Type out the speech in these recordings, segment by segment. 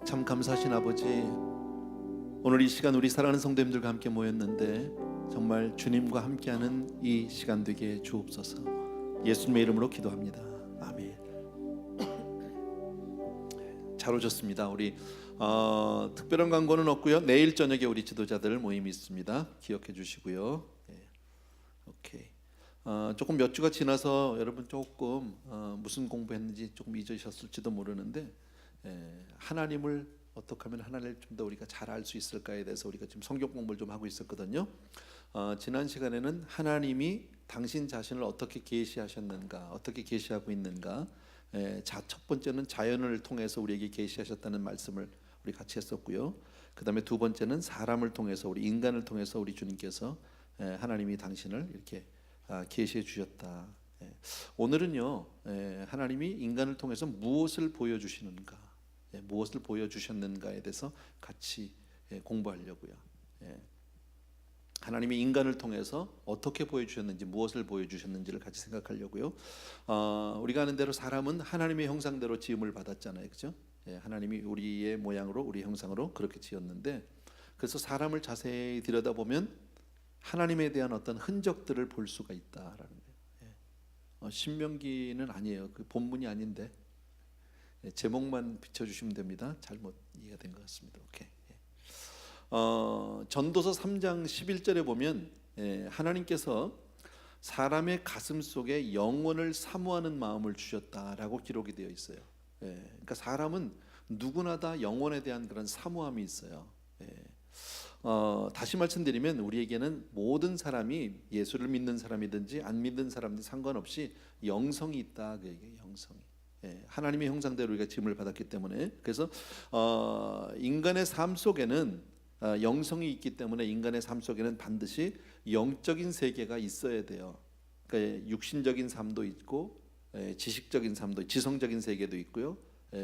참 감사하신 아버지, 오늘 이 시간 우리 사랑하는 성도님들과 함께 모였는데 정말 주님과 함께하는 이 시간 되게 주옵소서. 예수님의 이름으로 기도합니다. 아멘. 잘 오셨습니다. 우리 특별한 광고는 없고요. 내일 저녁에 우리 지도자들 모임이 있습니다. 기억해 주시고요. 오케이. 조금 몇 주가 지나서 여러분 조금 무슨 공부했는지 조금 잊으셨을지도 모르는데, 하나님을 어떻게 하면 하나님을 좀 더 우리가 잘 알 수 있을까에 대해서 우리가 지금 성경 공부를 좀 하고 있었거든요. 지난 시간에는 하나님이 당신 자신을 어떻게 계시하셨는가, 어떻게 계시하고 있는가, 첫 번째는 자연을 통해서 우리에게 계시하셨다는 말씀을 우리 같이 했었고요. 그 다음에 두 번째는 사람을 통해서, 우리 인간을 통해서 우리 주님께서 하나님이 당신을 이렇게 계시해 주셨다. 오늘은요, 하나님이 인간을 통해서 무엇을 보여주시는가, 무엇을 보여주셨는가에 대해서 같이 공부하려고요. 하나님이 인간을 통해서 어떻게 보여주셨는지, 무엇을 보여주셨는지를 같이 생각하려고요. 우리가 아는 대로 사람은 하나님의 형상대로 지음을 받았잖아요, 그죠? 하나님이 우리의 모양으로, 우리 형상으로 그렇게 지었는데, 그래서 사람을 자세히 들여다보면 하나님에 대한 어떤 흔적들을 볼 수가 있다라는 거예요. 신명기는 아니에요. 그 본문이 아닌데 제목만 비춰주시면 됩니다. 잘못 이해가 된 것 같습니다. 오케이. 전도서 3장 11절에 보면 하나님께서 사람의 가슴 속에 영원을 사모하는 마음을 주셨다라고 기록이 되어 있어요. 그러니까 사람은 누구나 다 영원에 대한 그런 사모함이 있어요. 다시 말씀드리면 우리에게는 모든 사람이, 예수를 믿는 사람이든지 안 믿는 사람들 상관없이 영성이 있다. 그 얘기예요. 영성이. 하나님의 형상대로 우리가 지음을 받았기 때문에, 그래서 인간의 삶 속에는 영성이 있기 때문에 인간의 삶 속에는 반드시 영적인 세계가 있어야 돼요. 그러니까 육신적인 삶도 있고 지식적인 삶도, 지성적인 세계도 있고요.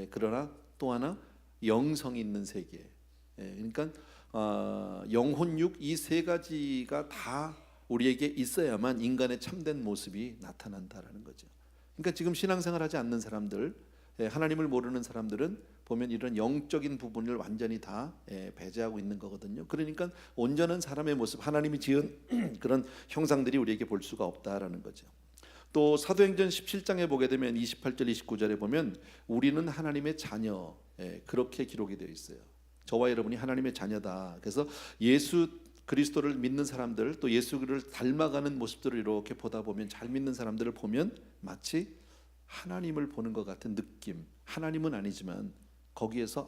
그러나 또 하나 영성이 있는 세계. 그러니까 영혼, 육, 이 세 가지가 다 우리에게 있어야만 인간의 참된 모습이 나타난다라는 거죠. 그러니까 지금 신앙생활 하지 않는 사람들, 하나님을 모르는 사람들은 보면 이런 영적인 부분을 완전히 다 배제하고 있는 거거든요. 그러니까 온전한 사람의 모습, 하나님이 지은 그런 형상들이 우리에게 볼 수가 없다라는 거죠. 또 사도행전 17장에 보게 되면 28절 29절에 보면 우리는 하나님의 자녀, 그렇게 기록이 되어 있어요. 저와 여러분이 하나님의 자녀다. 그래서 예수 그리스도를 믿는 사람들, 또 예수를 닮아가는 모습들을 이렇게 보다 보면, 잘 믿는 사람들을 보면 마치 하나님을 보는 것 같은 느낌. 하나님은 아니지만 거기에서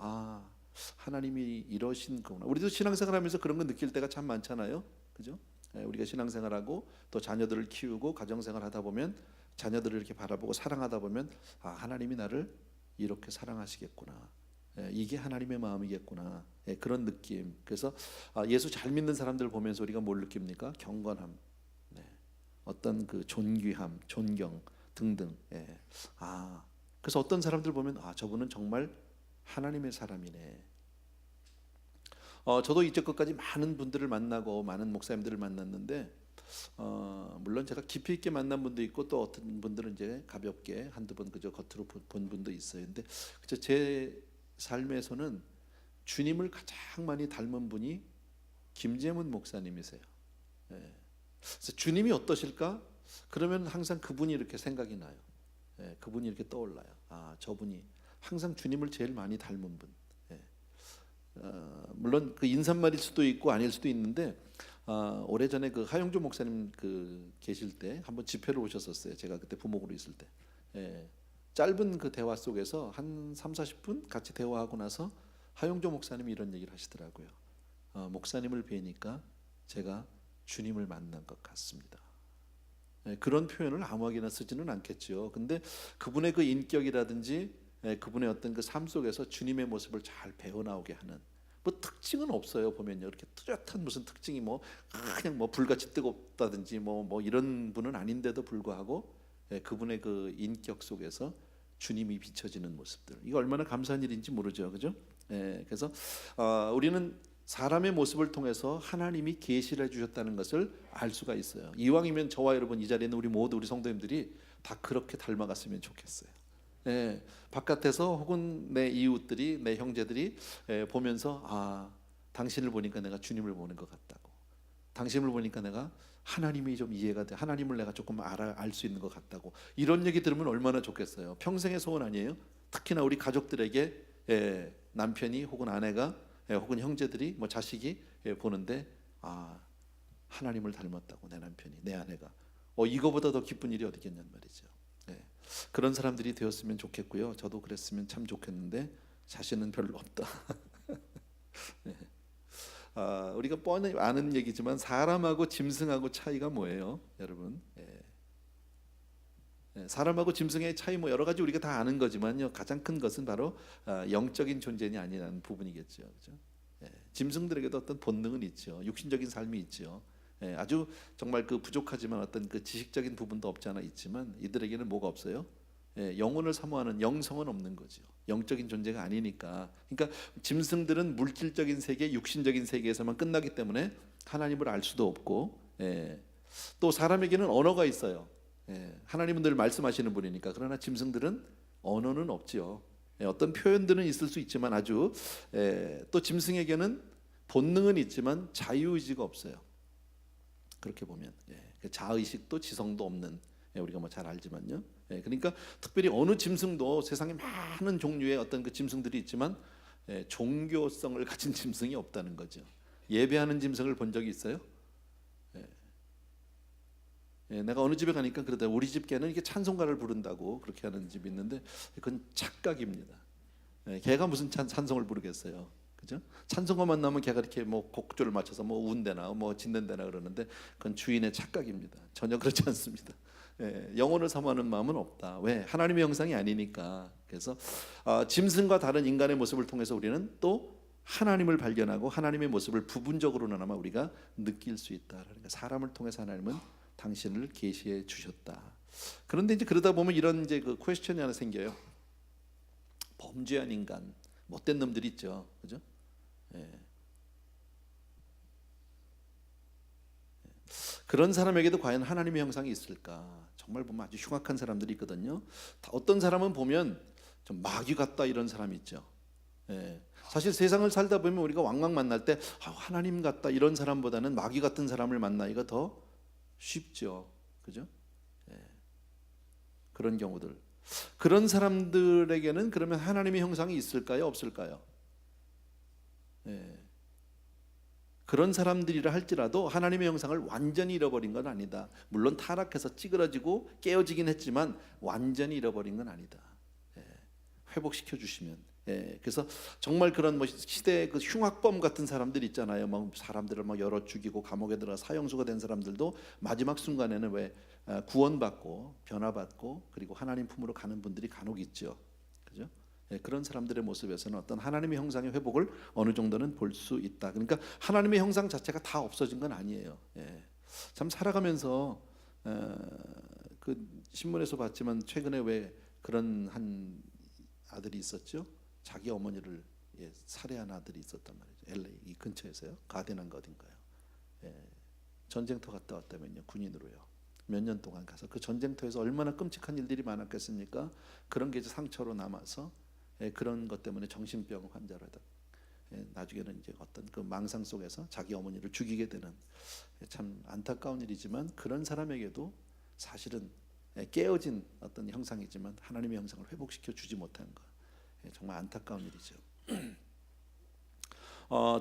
하나님이 이러신 거구나. 우리도 신앙생활하면서 그런 거 느낄 때가 참 많잖아요, 그죠? 우리가 신앙생활하고 또 자녀들을 키우고 가정생활하다 보면 자녀들을 이렇게 바라보고 사랑하다 보면 하나님이 나를 이렇게 사랑하시겠구나. 이게 하나님의 마음이겠구나. 그런 느낌. 그래서 예수 잘 믿는 사람들 보면서 우리가 뭘 느낍니까? 경건함, 어떤 그 존귀함, 존경 등등. 그래서 어떤 사람들 보면 저분은 정말 하나님의 사람이네. 저도 이제껏까지 많은 분들을 만나고 많은 목사님들을 만났는데, 물론 제가 깊이 있게 만난 분도 있고 또 어떤 분들은 이제 가볍게 한두 번 그저 겉으로 본 분도 있어요. 근데 그저 제 삶에서는 주님을 가장 많이 닮은 분이 김재문 목사님이세요. 그래서 주님이 어떠실까? 그러면 항상 그분이 이렇게 생각이 나요. 그분이 이렇게 떠올라요. 저분이 항상 주님을 제일 많이 닮은 분. 물론 그 인사말일 수도 있고 아닐 수도 있는데, 오래전에 그 하영조 목사님 계실 때 한번 집회를 오셨었어요. 제가 그때 부목으로 있을 때. 짧은 그 대화 속에서 한 30-40분 같이 대화하고 나서 하영조 목사님이 이런 얘기를 하시더라고요. 목사님을 뵈니까 제가 주님을 만난 것 같습니다. 그런 표현을 아무하게나 쓰지는 않겠죠. 근데 그분의 그 인격이라든지 그분의 어떤 그 삶 속에서 주님의 모습을 잘 배워나오게 하는 특징은 없어요. 보면요, 이렇게 뚜렷한 무슨 특징이 그냥 불같이 뜨겁다든지 이런 분은 아닌데도 불구하고 그분의 그 인격 속에서 주님이 비춰지는 모습들, 이거 얼마나 감사한 일인지 모르죠, 그죠? 그래서 우리는 사람의 모습을 통해서 하나님이 계시를 해주셨다는 것을 알 수가 있어요. 이왕이면 저와 여러분 이 자리에 있는 우리 모두 우리 성도님들이 다 그렇게 닮아갔으면 좋겠어요. 바깥에서 혹은 내 이웃들이, 내 형제들이 보면서 당신을 보니까 내가 주님을 보는 것 같다고, 당신을 보니까 내가 하나님이 좀 이해가 돼, 하나님을 내가 조금 알 수 있는 것 같다고, 이런 얘기 들으면 얼마나 좋겠어요. 평생의 소원 아니에요? 특히나 우리 가족들에게 남편이 혹은 아내가 혹은 형제들이 뭐 자식이 보는데 하나님을 닮았다고, 내 남편이, 내 아내가, 이거보다 더 기쁜 일이 어디겠냔 말이죠. 그런 사람들이 되었으면 좋겠고요. 저도 그랬으면 참 좋겠는데 자신은 별로 없다. 우리가 뻔히 아는 얘기지만 사람하고 짐승하고 차이가 뭐예요, 여러분? 사람하고 짐승의 차이 뭐 여러 가지 우리가 다 아는 거지만요, 가장 큰 것은 바로 영적인 존재냐 아니냐는 부분이겠죠, 그렇죠? 짐승들에게도 어떤 본능은 있죠, 육신적인 삶이 있죠. 아주 정말 그 부족하지만 어떤 그 지식적인 부분도 없지 않아 있지만 이들에게는 뭐가 없어요? 영혼을 사모하는 영성은 없는 거죠. 영적인 존재가 아니니까. 그러니까 짐승들은 물질적인 세계, 육신적인 세계에서만 끝나기 때문에 하나님을 알 수도 없고, 또 사람에게는 언어가 있어요. 하나님은 늘 말씀하시는 분이니까. 그러나 짐승들은 언어는 없지요. 어떤 표현들은 있을 수 있지만 아주 또 짐승에게는 본능은 있지만 자유의지가 없어요. 그렇게 보면 자의식도 지성도 없는, 우리가 뭐 잘 알지만요. 그러니까 특별히 어느 짐승도 세상에 많은 종류의 어떤 그 짐승들이 있지만 종교성을 가진 짐승이 없다는 거죠. 예배하는 짐승을 본 적이 있어요? 내가 어느 집에 가니까 그러다, 우리 집 개는 이게 찬송가를 부른다고 그렇게 하는 집이 있는데 그건 착각입니다. 개가 무슨 찬송을 부르겠어요, 그죠? 찬송가만 나오면 걔가 이렇게 뭐 곡조를 맞춰서 뭐 운대나 뭐 짓는데나 그러는데 그건 주인의 착각입니다. 전혀 그렇지 않습니다. 영혼을 사모하는 마음은 없다. 왜? 하나님의 형상이 아니니까. 그래서 짐승과 다른 인간의 모습을 통해서 우리는 또 하나님을 발견하고 하나님의 모습을 부분적으로나마 우리가 느낄 수 있다. 그러니까 사람을 통해서 하나님은 당신을 계시해 주셨다. 그런데 이제 그러다 보면 이런 이제 그 퀘스천이 하나 생겨요. 범죄한 인간, 못된 놈들 있죠, 그죠? 그런 사람에게도 과연 하나님의 형상이 있을까? 정말 보면 아주 흉악한 사람들이 있거든요. 어떤 사람은 보면 좀 마귀 같다 이런 사람이 있죠. 사실 세상을 살다 보면 우리가 왕왕 만날 때 하나님 같다 이런 사람보다는 마귀 같은 사람을 만나기가 더 쉽죠, 그죠? 그런 경우들, 그런 사람들에게는 그러면 하나님의 형상이 있을까요, 없을까요? 그런 사람들이라 할지라도 하나님의 형상을 완전히 잃어버린 건 아니다. 물론 타락해서 찌그러지고 깨어지긴 했지만 완전히 잃어버린 건 아니다. 회복시켜 주시면. 그래서 정말 그런 뭐 시대의 그 흉악범 같은 사람들 있잖아요. 막 사람들을 막 열어 죽이고 감옥에 들어가 사형수가 된 사람들도 마지막 순간에는 왜 구원받고 변화받고 그리고 하나님 품으로 가는 분들이 간혹 있죠, 그죠? 그런 사람들의 모습에서는 어떤 하나님의 형상의 회복을 어느 정도는 볼 수 있다. 그러니까 하나님의 형상 자체가 다 없어진 건 아니에요. 참 살아가면서 그 신문에서 봤지만 최근에 왜 그런 한 아들이 있었죠. 자기 어머니를 살해한 아들이 있었단 말이죠. LA 이 근처에서요. 가데난가 어딘가요. 전쟁터 갔다 왔다면요, 군인으로요. 몇 년 동안 가서 그 전쟁터에서 얼마나 끔찍한 일들이 많았겠습니까? 그런 게 이제 상처로 남아서 그런 것 때문에 정신병 환자로 나중에는 이제 어떤 그 망상 속에서 자기 어머니를 죽이게 되는, 참 안타까운 일이지만 그런 사람에게도 사실은 깨어진 어떤 형상이지만 하나님의 형상을 회복시켜 주지 못한 것, 정말 안타까운 일이죠.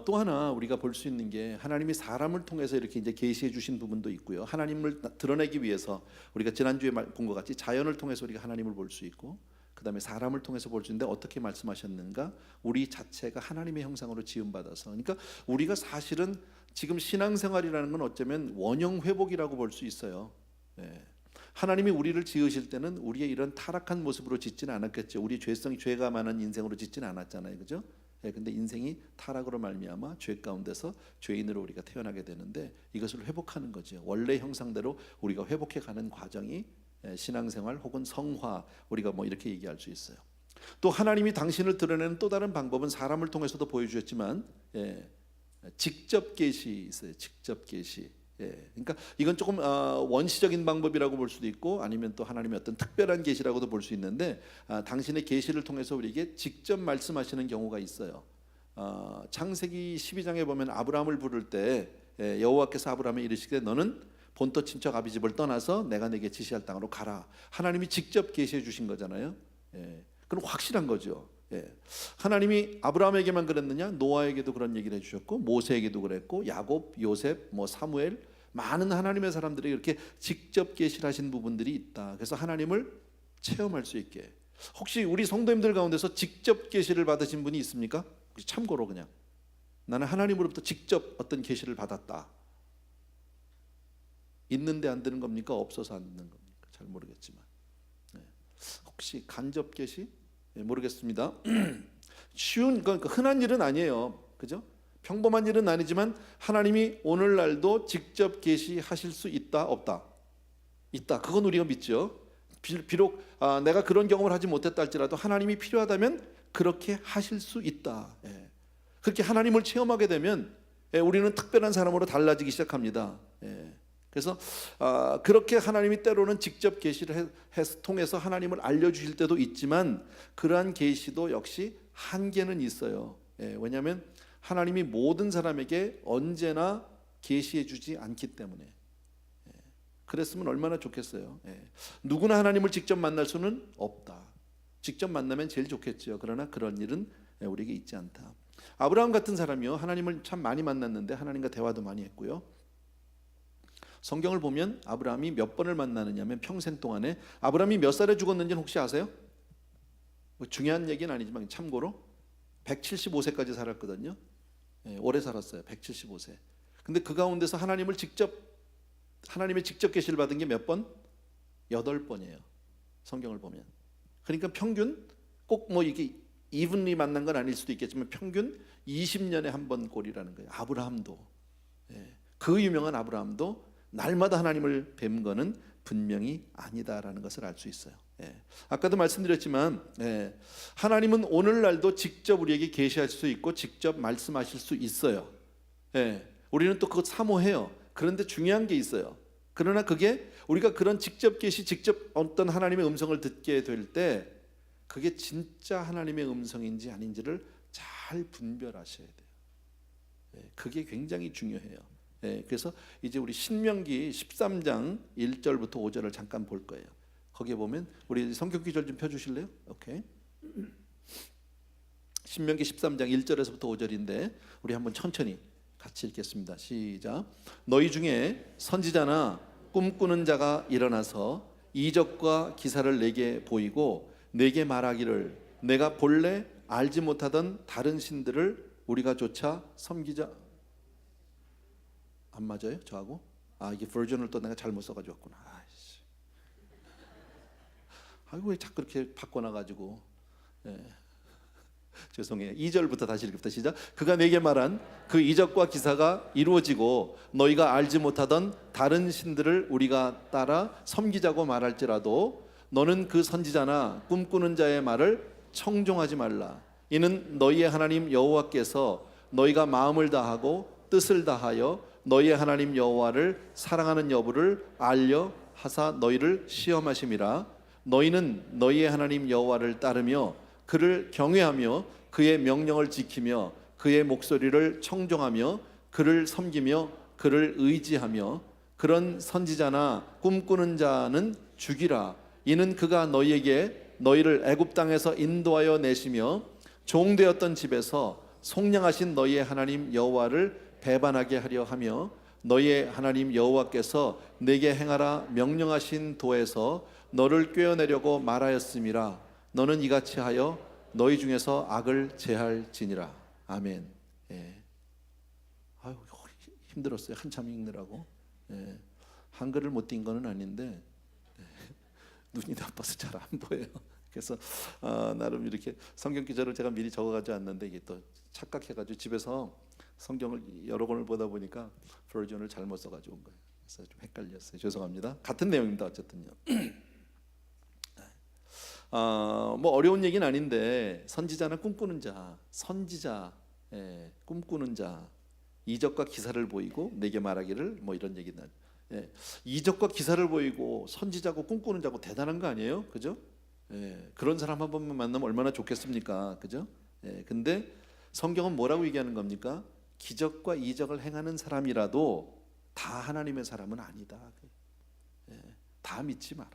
또 하나 우리가 볼 수 있는 게 하나님이 사람을 통해서 이렇게 이제 계시해 주신 부분도 있고요. 하나님을 드러내기 위해서 우리가 지난주에 본 것 같이 자연을 통해서 우리가 하나님을 볼 수 있고, 그 다음에 사람을 통해서 볼 수 있는데 어떻게 말씀하셨는가? 우리 자체가 하나님의 형상으로 지음받아서, 그러니까 우리가 사실은 지금 신앙생활이라는 건 어쩌면 원형 회복이라고 볼 수 있어요. 하나님이 우리를 지으실 때는 우리의 이런 타락한 모습으로 짓지는 않았겠죠. 우리 죄가 많은 인생으로 짓지는 않았잖아요, 그죠? 근데 인생이 타락으로 말미암아 죄 가운데서 죄인으로 우리가 태어나게 되는데 이것을 회복하는 거죠. 원래 형상대로 우리가 회복해가는 과정이 신앙생활 혹은 성화, 우리가 뭐 이렇게 얘기할 수 있어요. 또 하나님이 당신을 드러내는 또 다른 방법은 사람을 통해서도 보여주셨지만 직접 계시 있어요. 직접 계시. 그러니까 이건 조금 원시적인 방법이라고 볼 수도 있고 아니면 또 하나님의 어떤 특별한 계시라고도 볼 수 있는데 당신의 계시를 통해서 우리에게 직접 말씀하시는 경우가 있어요. 창세기 12장에 보면 아브라함을 부를 때 여호와께서 아브라함에 이르시되 너는 본토 친척 아비 집을 떠나서 내가 내게 지시할 땅으로 가라. 하나님이 직접 계시해 주신 거잖아요. 그럼 확실한 거죠. 하나님이 아브라함에게만 그랬느냐? 노아에게도 그런 얘기를 해주셨고 모세에게도 그랬고 야곱, 요셉, 사무엘 많은 하나님의 사람들이 이렇게 직접 계시를 하신 부분들이 있다. 그래서 하나님을 체험할 수 있게. 혹시 우리 성도님들 가운데서 직접 계시를 받으신 분이 있습니까? 참고로 그냥 나는 하나님으로부터 직접 어떤 계시를 받았다. 있는데 안 되는 겁니까? 없어서 안 되는 겁니까? 잘 모르겠지만 혹시 간접 계시? 모르겠습니다. 쉬운 그러니까 흔한 일은 아니에요. 그죠? 평범한 일은 아니지만 하나님이 오늘날도 직접 계시하실 수 있다 없다? 있다. 그건 우리가 믿죠. 비록 내가 그런 경험을 하지 못했다 할지라도 하나님이 필요하다면 그렇게 하실 수 있다. 그렇게 하나님을 체험하게 되면 우리는 특별한 사람으로 달라지기 시작합니다. 그래서 그렇게 하나님이 때로는 직접 계시를 통해서 하나님을 알려주실 때도 있지만 그러한 계시도 역시 한계는 있어요. 왜냐하면 하나님이 모든 사람에게 언제나 계시해 주지 않기 때문에. 그랬으면 얼마나 좋겠어요. 누구나 하나님을 직접 만날 수는 없다. 직접 만나면 제일 좋겠죠. 그러나 그런 일은 우리에게 있지 않다. 아브라함 같은 사람이요, 하나님을 참 많이 만났는데 하나님과 대화도 많이 했고요. 성경을 보면 아브라함이 몇 번을 만나느냐면 평생 동안에 아브라함이 몇 살에 죽었는지는 혹시 아세요? 중요한 얘기는 아니지만 참고로 175세까지 살았거든요. 오래 살았어요. 175세. 근데 그 가운데서 하나님의 직접 계시를 받은 게 몇 번? 8번이에요. 성경을 보면. 그러니까 평균 꼭 이게 이분리 만난 건 아닐 수도 있겠지만 평균 20년에 한 번 꼴이라는 거예요. 아브라함도. 그 유명한 아브라함도 날마다 하나님을 뵌 거는 분명히 아니다라는 것을 알 수 있어요. 아까도 말씀드렸지만 하나님은 오늘날도 직접 우리에게 계시할 수 있고 직접 말씀하실 수 있어요. 우리는 또 그것 사모해요. 그런데 중요한 게 있어요. 그러나 그게 우리가 그런 직접 계시, 직접 어떤 하나님의 음성을 듣게 될 때 그게 진짜 하나님의 음성인지 아닌지를 잘 분별하셔야 돼요. 그게 굉장히 중요해요. 그래서 이제 우리 신명기 13장 1절부터 5절을 잠깐 볼 거예요. 거기에 보면 우리 성경 구절 좀 펴주실래요? 오케이. 신명기 13장 1절에서부터 5절인데 우리 한번 천천히 같이 읽겠습니다. 시작. 너희 중에 선지자나 꿈꾸는 자가 일어나서 이적과 기사를 내게 보이고 내게 말하기를 내가 본래 알지 못하던 다른 신들을 우리가 조차 섬기자. 안 맞아요? 저하고? 이게 버전을 또 내가 잘못 써가지고 왔구나. 아이고 왜 자꾸 이렇게 바꿔놔가지고. 죄송해요. 2절부터 다시 읽읍시다. 시작. 그가 내게 말한 그 이적과 기사가 이루어지고 너희가 알지 못하던 다른 신들을 우리가 따라 섬기자고 말할지라도 너는 그 선지자나 꿈꾸는 자의 말을 청종하지 말라. 이는 너희의 하나님 여호와께서 너희가 마음을 다하고 뜻을 다하여 너희의 하나님 여호와를 사랑하는 여부를 알려 하사 너희를 시험하심이라. 너희는 너희의 하나님 여호와를 따르며 그를 경외하며 그의 명령을 지키며 그의 목소리를 청종하며 그를 섬기며 그를 의지하며 그런 선지자나 꿈꾸는 자는 죽이라. 이는 그가 너희에게 너희를 애굽 땅에서 인도하여 내시며 종되었던 집에서 속량하신 너희의 하나님 여호와를 배반하게 하려 하며 너희의 하나님 여호와께서 내게 행하라 명령하신 도에서 너를 꿰어내려고 말하였음이라. 너는 이같이 하여 너희 중에서 악을 제할지니라. 아멘. 아유 힘들었어요. 한참 읽느라고. 한글을 못 띈 거는 아닌데 눈이 나빠서 잘 안 보여요. 그래서 나름 이렇게 성경 기절을 제가 미리 적어가지 않는데 이게 또 착각해가지고 집에서 성경을 여러 권을 보다 보니까 버전을 잘못 써가지고 온 거예요. 그래서 좀 헷갈렸어요. 죄송합니다. 같은 내용입니다. 어쨌든요. 뭐 어려운 얘기는 아닌데 선지자나 꿈꾸는 자, 선지자, 꿈꾸는 자, 이적과 기사를 보이고 내게 말하기를 뭐 이런 얘기는 이적과 기사를 보이고 선지자고 꿈꾸는 자고 대단한 거 아니에요? 그죠? 그런 사람 한 번만 만나면 얼마나 좋겠습니까? 그죠? 근데 성경은 뭐라고 얘기하는 겁니까? 기적과 이적을 행하는 사람이라도 다 하나님의 사람은 아니다. 다 믿지 마라.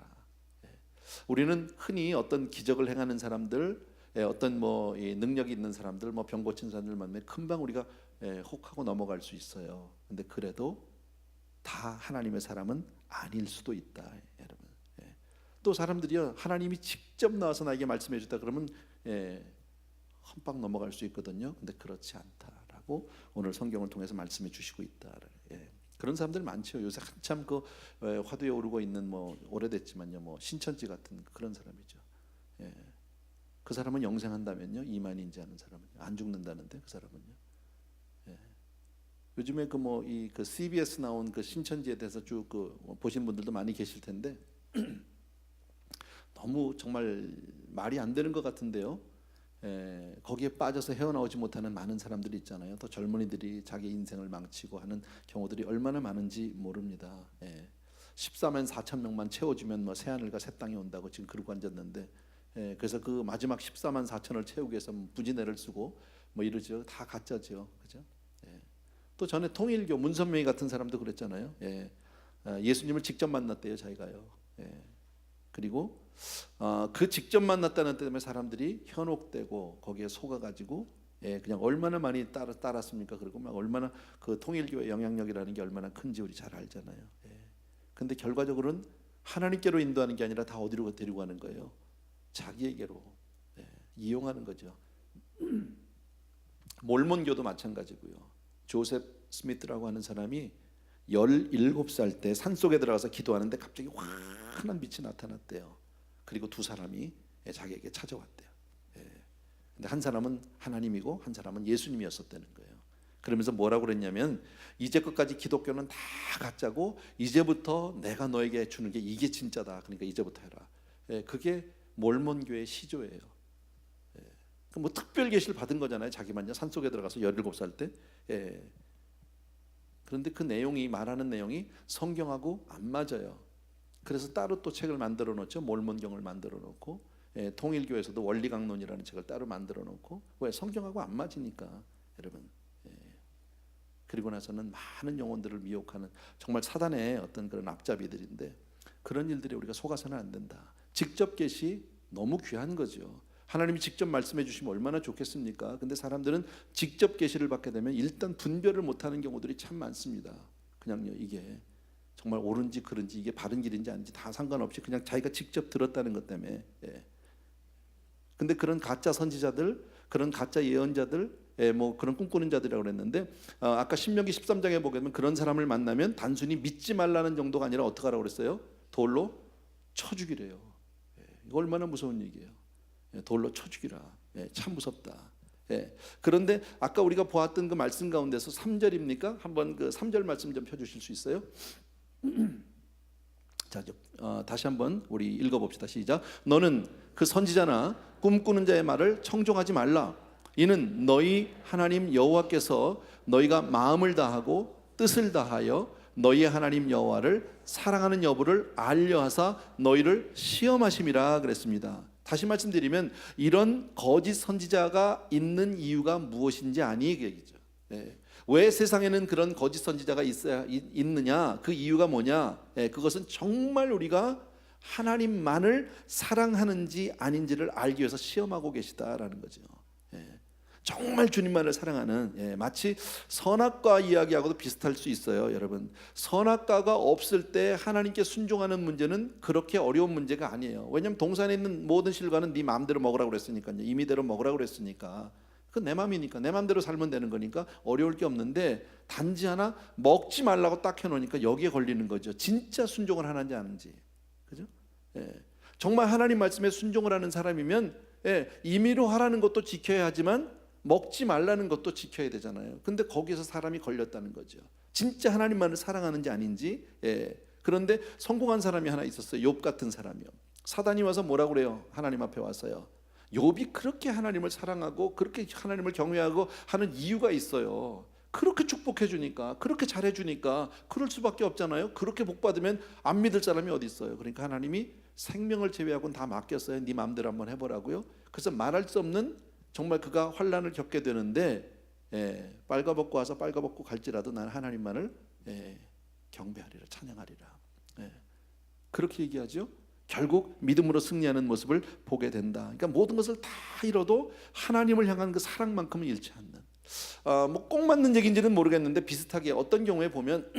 우리는 흔히 어떤 기적을 행하는 사람들, 어떤 뭐 능력이 있는 사람들, 뭐 병 고친 사람들 만나면 금방 우리가 혹하고 넘어갈 수 있어요. 근데 그래도 다 하나님의 사람은 아닐 수도 있다, 여러분. 또 사람들이요, 하나님이 직접 나와서 나에게 말씀해 줬다 그러면 험박 넘어갈 수 있거든요. 근데 그렇지 않다라고 오늘 성경을 통해서 말씀해 주시고 있다. 그런 사람들 많죠. 요새 한참 그 화두에 오르고 있는 뭐 오래됐지만요, 뭐 신천지 같은 그런 사람이죠. 그 사람은 영생한다면요, 이만인지 하는 사람은 안 죽는다는데 그 사람은요. 요즘에 그 뭐 이 그 CBS 나온 그 신천지에 대해서 쭉 그 보신 분들도 많이 계실 텐데 너무 정말 말이 안 되는 것 같은데요. 거기에 빠져서 헤어나오지 못하는 많은 사람들이 있잖아요. 또 젊은이들이 자기 인생을 망치고 하는 경우들이 얼마나 많은지 모릅니다. 14만 4천 명만 채워주면 뭐 새하늘과 새 땅이 온다고 지금 그러고 앉았는데, 그래서 그 마지막 14만 4천을 채우기 위해서 부진해를 쓰고 뭐 이러죠. 다 가짜죠, 그죠? 또 전에 통일교 문선명이 같은 사람도 그랬잖아요. 예수님을 직접 만났대요, 자기가요. 그리고 그 직접 만났다는 때문에 사람들이 현혹되고 거기에 속아가지고 그냥 얼마나 많이 따랐습니까? 그리고 막 얼마나 그 통일교의 영향력이라는 게 얼마나 큰지 우리 잘 알잖아요. 근데 결과적으로는 하나님께로 인도하는 게 아니라 다 어디로 데리고 가는 거예요? 자기에게로 이용하는 거죠. 몰몬교도 마찬가지고요. 조셉 스미스라고 하는 사람이 17살 때 산속에 들어가서 기도하는데 갑자기 환한 빛이 나타났대요. 그리고 두 사람이 자기에게 찾아왔대요. 근데 한 사람은 하나님이고 한 사람은 예수님이었었다는 거예요. 그러면서 뭐라고 그랬냐면, 이제껏까지 기독교는 다 가짜고 이제부터 내가 너에게 주는 게 이게 진짜다. 그러니까 이제부터 해라. 그게 몰몬교의 시조예요. 뭐 특별 계시를 받은 거잖아요. 자기만요 산속에 들어가서 17살 때. 그런데 그 내용이 말하는 내용이 성경하고 안 맞아요. 그래서 따로 또 책을 만들어 놓죠. 몰몬경을 만들어 놓고, 통일교에서도 원리강론이라는 책을 따로 만들어 놓고. 왜? 성경하고 안 맞으니까, 여러분. 그리고 나서는 많은 영혼들을 미혹하는 정말 사단의 어떤 그런 앞잡이들인데, 그런 일들에 우리가 속아서는 안 된다. 직접 계시 너무 귀한 거죠. 하나님이 직접 말씀해 주시면 얼마나 좋겠습니까? 근데 사람들은 직접 계시를 받게 되면 일단 분별을 못하는 경우들이 참 많습니다. 그냥요, 이게 정말 옳은지 그른지, 이게 바른 길인지 아닌지 다 상관없이 그냥 자기가 직접 들었다는 것 때문에. 근데 그런 가짜 선지자들, 그런 가짜 예언자들, 뭐 그런 꿈꾸는 자들이라고 그랬는데, 아까 신명기 13장에 보게 되면 그런 사람을 만나면 단순히 믿지 말라는 정도가 아니라 어떻게 하라고 그랬어요? 돌로 쳐 죽이래요. 이거 얼마나 무서운 얘기예요. 돌로 쳐 죽이라. 참 무섭다. 그런데 아까 우리가 보았던 그 말씀 가운데서 3절입니까? 한번 그 3절 말씀 좀 펴주실 수 있어요? 자, 다시 한번 우리 읽어봅시다. 시작. 너는 그 선지자나 꿈꾸는 자의 말을 청종하지 말라. 이는 너희 하나님 여호와께서 너희가 마음을 다하고 뜻을 다하여 너희의 하나님 여호와를 사랑하는 여부를 알려하사 너희를 시험하심이라 그랬습니다. 다시 말씀드리면, 이런 거짓 선지자가 있는 이유가 무엇인지 아니 그 얘기죠. 왜 세상에는 그런 거짓 선지자가 있느냐? 그 이유가 뭐냐? 그것은 정말 우리가 하나님만을 사랑하는지 아닌지를 알기 위해서 시험하고 계시다라는 거죠. 정말 주님만을 사랑하는, 마치 선악과 이야기하고도 비슷할 수 있어요. 여러분, 선악과가 없을 때 하나님께 순종하는 문제는 그렇게 어려운 문제가 아니에요. 왜냐하면 동산에 있는 모든 실과는 네 마음대로 먹으라고 그랬으니까요. 임의대로 먹으라고 그랬으니까. 그건 내 마음이니까, 내 마음대로 살면 되는 거니까 어려울 게 없는데, 단지 하나 먹지 말라고 딱 해놓으니까 여기에 걸리는 거죠. 진짜 순종을 하는지 아닌지. 그죠? 정말 하나님 말씀에 순종을 하는 사람이면 임의로 하라는 것도 지켜야 하지만 먹지 말라는 것도 지켜야 되잖아요. 근데 거기서 사람이 걸렸다는 거죠. 진짜 하나님만을 사랑하는지 아닌지. 그런데 성공한 사람이 하나 있었어요. 욥 같은 사람이요. 사단이 와서 뭐라고 그래요? 하나님 앞에 와서요. 욥이 그렇게 하나님을 사랑하고 그렇게 하나님을 경외하고 하는 이유가 있어요. 그렇게 축복해 주니까, 그렇게 잘해 주니까 그럴 수밖에 없잖아요. 그렇게 복 받으면 안 믿을 사람이 어디 있어요. 그러니까 하나님이 생명을 제외하고는 다 맡겼어요. 네 마음대로 한번 해보라고요. 그래서 말할 수 없는 정말 그가 환난을 겪게 되는데, 빨가벗고 와서 빨가벗고 갈지라도 나는 하나님만을 경배하리라, 찬양하리라. 그렇게 얘기하죠. 결국 믿음으로 승리하는 모습을 보게 된다. 그러니까 모든 것을 다 잃어도 하나님을 향한 그 사랑만큼은 잃지 않는. 뭐 꼭 맞는 얘기인지는 모르겠는데 비슷하게 어떤 경우에 보면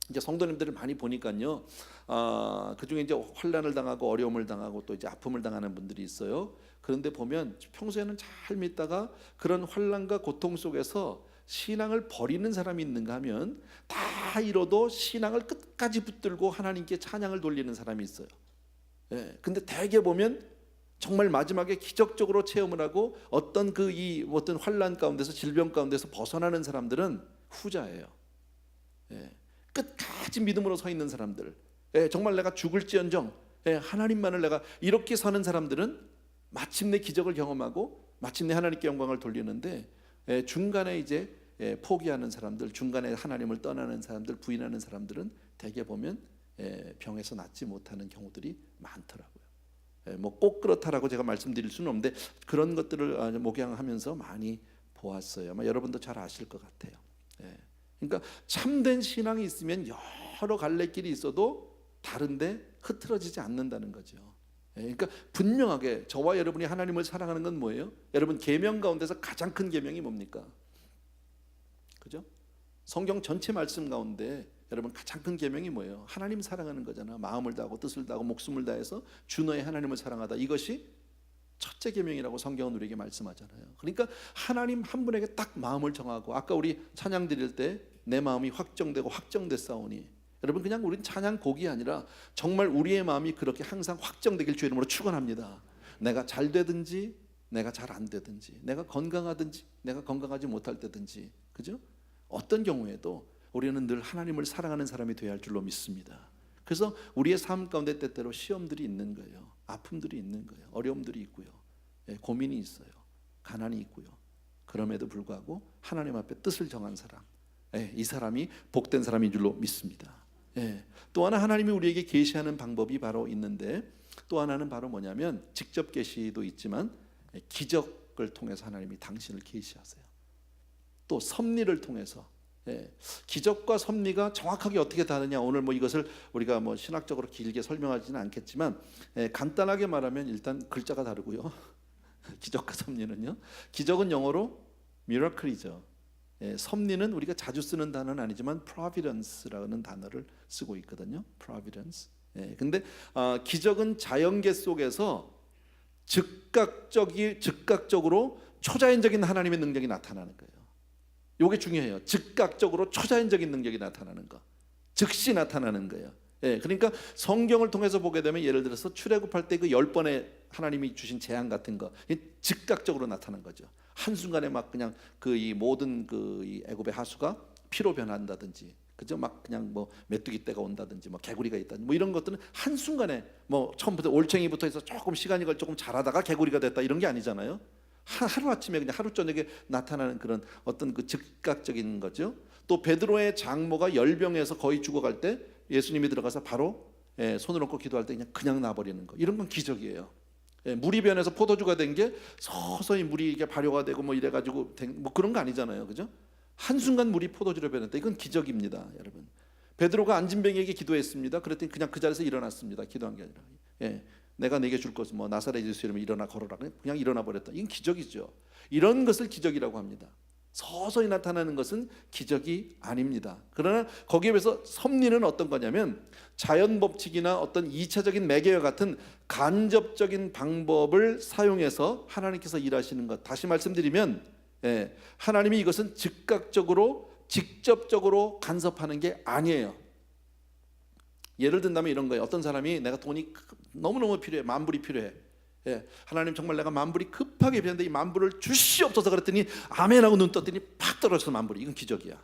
이제 성도님들을 많이 보니까요. 그 중에 이제 환난을 당하고 어려움을 당하고 또 이제 아픔을 당하는 분들이 있어요. 그런데 보면 평소에는 잘 믿다가 그런 환난과 고통 속에서 신앙을 버리는 사람이 있는가 하면 다 잃어도 신앙을 끝까지 붙들고 하나님께 찬양을 돌리는 사람이 있어요. 근데 대개 보면 정말 마지막에 기적적으로 체험을 하고 어떤 어떤 환난 가운데서 질병 가운데서 벗어나는 사람들은 후자예요. 끝까지 믿음으로 서 있는 사람들, 정말 내가 죽을지언정 하나님만을 내가 이렇게 사는 사람들은 마침내 기적을 경험하고 마침내 하나님께 영광을 돌리는데, 중간에 이제 포기하는 사람들, 중간에 하나님을 떠나는 사람들, 부인하는 사람들은 대개 보면 병에서 낫지 못하는 경우들이 많더라고요. 뭐 꼭 그렇다라고 제가 말씀드릴 수는 없는데 그런 것들을 목양하면서 많이 보았어요. 아마 여러분도 잘 아실 것 같아요. 그러니까 참된 신앙이 있으면 여러 갈래길이 있어도 다른데 흐트러지지 않는다는 거죠. 그러니까 분명하게 저와 여러분이 하나님을 사랑하는 건 뭐예요? 여러분 계명 가운데서 가장 큰 계명이 뭡니까? 그죠? 성경 전체 말씀 가운데 여러분 가장 큰 계명이 뭐예요? 하나님 사랑하는 거잖아. 마음을 다하고 뜻을 다하고 목숨을 다해서 주 너의 하나님을 사랑하다. 이것이 첫째 계명이라고 성경은 우리에게 말씀하잖아요. 그러니까 하나님 한 분에게 딱 마음을 정하고, 아까 우리 찬양 드릴 때 내 마음이 확정되고 확정됐사오니, 여러분 그냥 우린 찬양 곡이 아니라 정말 우리의 마음이 그렇게 항상 확정되길 주 이름으로 축원합니다. 내가 잘 되든지 내가 잘 안 되든지, 내가 건강하든지 내가 건강하지 못할 때든지, 그죠? 어떤 경우에도 우리는 늘 하나님을 사랑하는 사람이 되어야 할 줄로 믿습니다. 그래서 우리의 삶 가운데 때때로 시험들이 있는 거예요. 아픔들이 있는 거예요. 어려움들이 있고요. 고민이 있어요. 가난이 있고요. 그럼에도 불구하고 하나님 앞에 뜻을 정한 사람, 이 사람이 복된 사람인 줄로 믿습니다. 또 하나 하나님이 우리에게 계시하는 방법이 바로 있는데, 또 하나는 바로 뭐냐면 직접 계시도 있지만 기적을 통해서 하나님이 당신을 계시하세요. 또 섭리를 통해서. 기적과 섭리가 정확하게 어떻게 다르냐, 오늘 뭐 이것을 우리가 뭐 신학적으로 길게 설명하지는 않겠지만 간단하게 말하면 일단 글자가 다르고요. 기적과 섭리는요, 기적은 영어로 miracle이죠. 섭리는 우리가 자주 쓰는 단어는 아니지만 providence라는 단어를 쓰고 있거든요. providence. 근데 기적은 자연계 속에서 즉각적으로 초자연적인 하나님의 능력이 나타나는 거예요. 이게 중요해요. 즉각적으로 초자연적인 능력이 나타나는 거, 즉시 나타나는 거예요. 그러니까 성경을 통해서 보게 되면 예를 들어서 출애굽할 때 그 10번의 하나님이 주신 재앙 같은 거 즉각적으로 나타난 거죠. 한순간에 막 그냥 이 모든 이 애굽의 하수가 피로 변한다든지, 그죠? 막 그냥 뭐 메뚜기 떼가 온다든지, 뭐 개구리가 있다든지, 뭐 이런 것들은 한순간에 뭐 처음부터 올챙이부터 해서 조금 시간이 걸 조금 자라다가 개구리가 됐다 이런 게 아니잖아요. 하루 아침에 그냥 하루 저녁에 나타나는 그런 어떤 그 즉각적인 거죠. 또 베드로의 장모가 열병에서 거의 죽어갈 때 예수님이 들어가서 바로 손을 얹고 기도할 때 그냥 놔버리는 거, 이런 건 기적이에요. 물이 변해서 포도주가 된 게 서서히 물이 이게 발효가 되고 뭐 이래가지고 뭐 그런 거 아니잖아요, 그죠? 한순간 물이 포도주로 변했다. 이건 기적입니다, 여러분. 베드로가 안진뱅이에게 기도했습니다. 그랬더니 그냥 그 자리에서 일어났습니다. 기도한 게 아니라. 내가 내게 줄 것은 뭐 나사렛 예수 이름으로 일어나 걸어라. 그냥 일어나 버렸다. 이건 기적이죠. 이런 것을 기적이라고 합니다. 서서히 나타나는 것은 기적이 아닙니다. 그러나 거기에 비해서 섭리는 어떤 거냐면 자연 법칙이나 어떤 2차적인 매개와 같은 간접적인 방법을 사용해서 하나님께서 일하시는 것. 다시 말씀드리면 하나님이 이것은 즉각적으로 직접적으로 간섭하는 게 아니에요. 예를 든다면 이런 거예요. 어떤 사람이 내가 돈이 너무너무 필요해, 만불이 필요해. 하나님 정말 내가 만불이 급하게 필요한데 이 만불을 주시옵소서 그랬더니 아멘하고 눈 떴더니 팍 떨어져서 만불이. 이건 기적이야.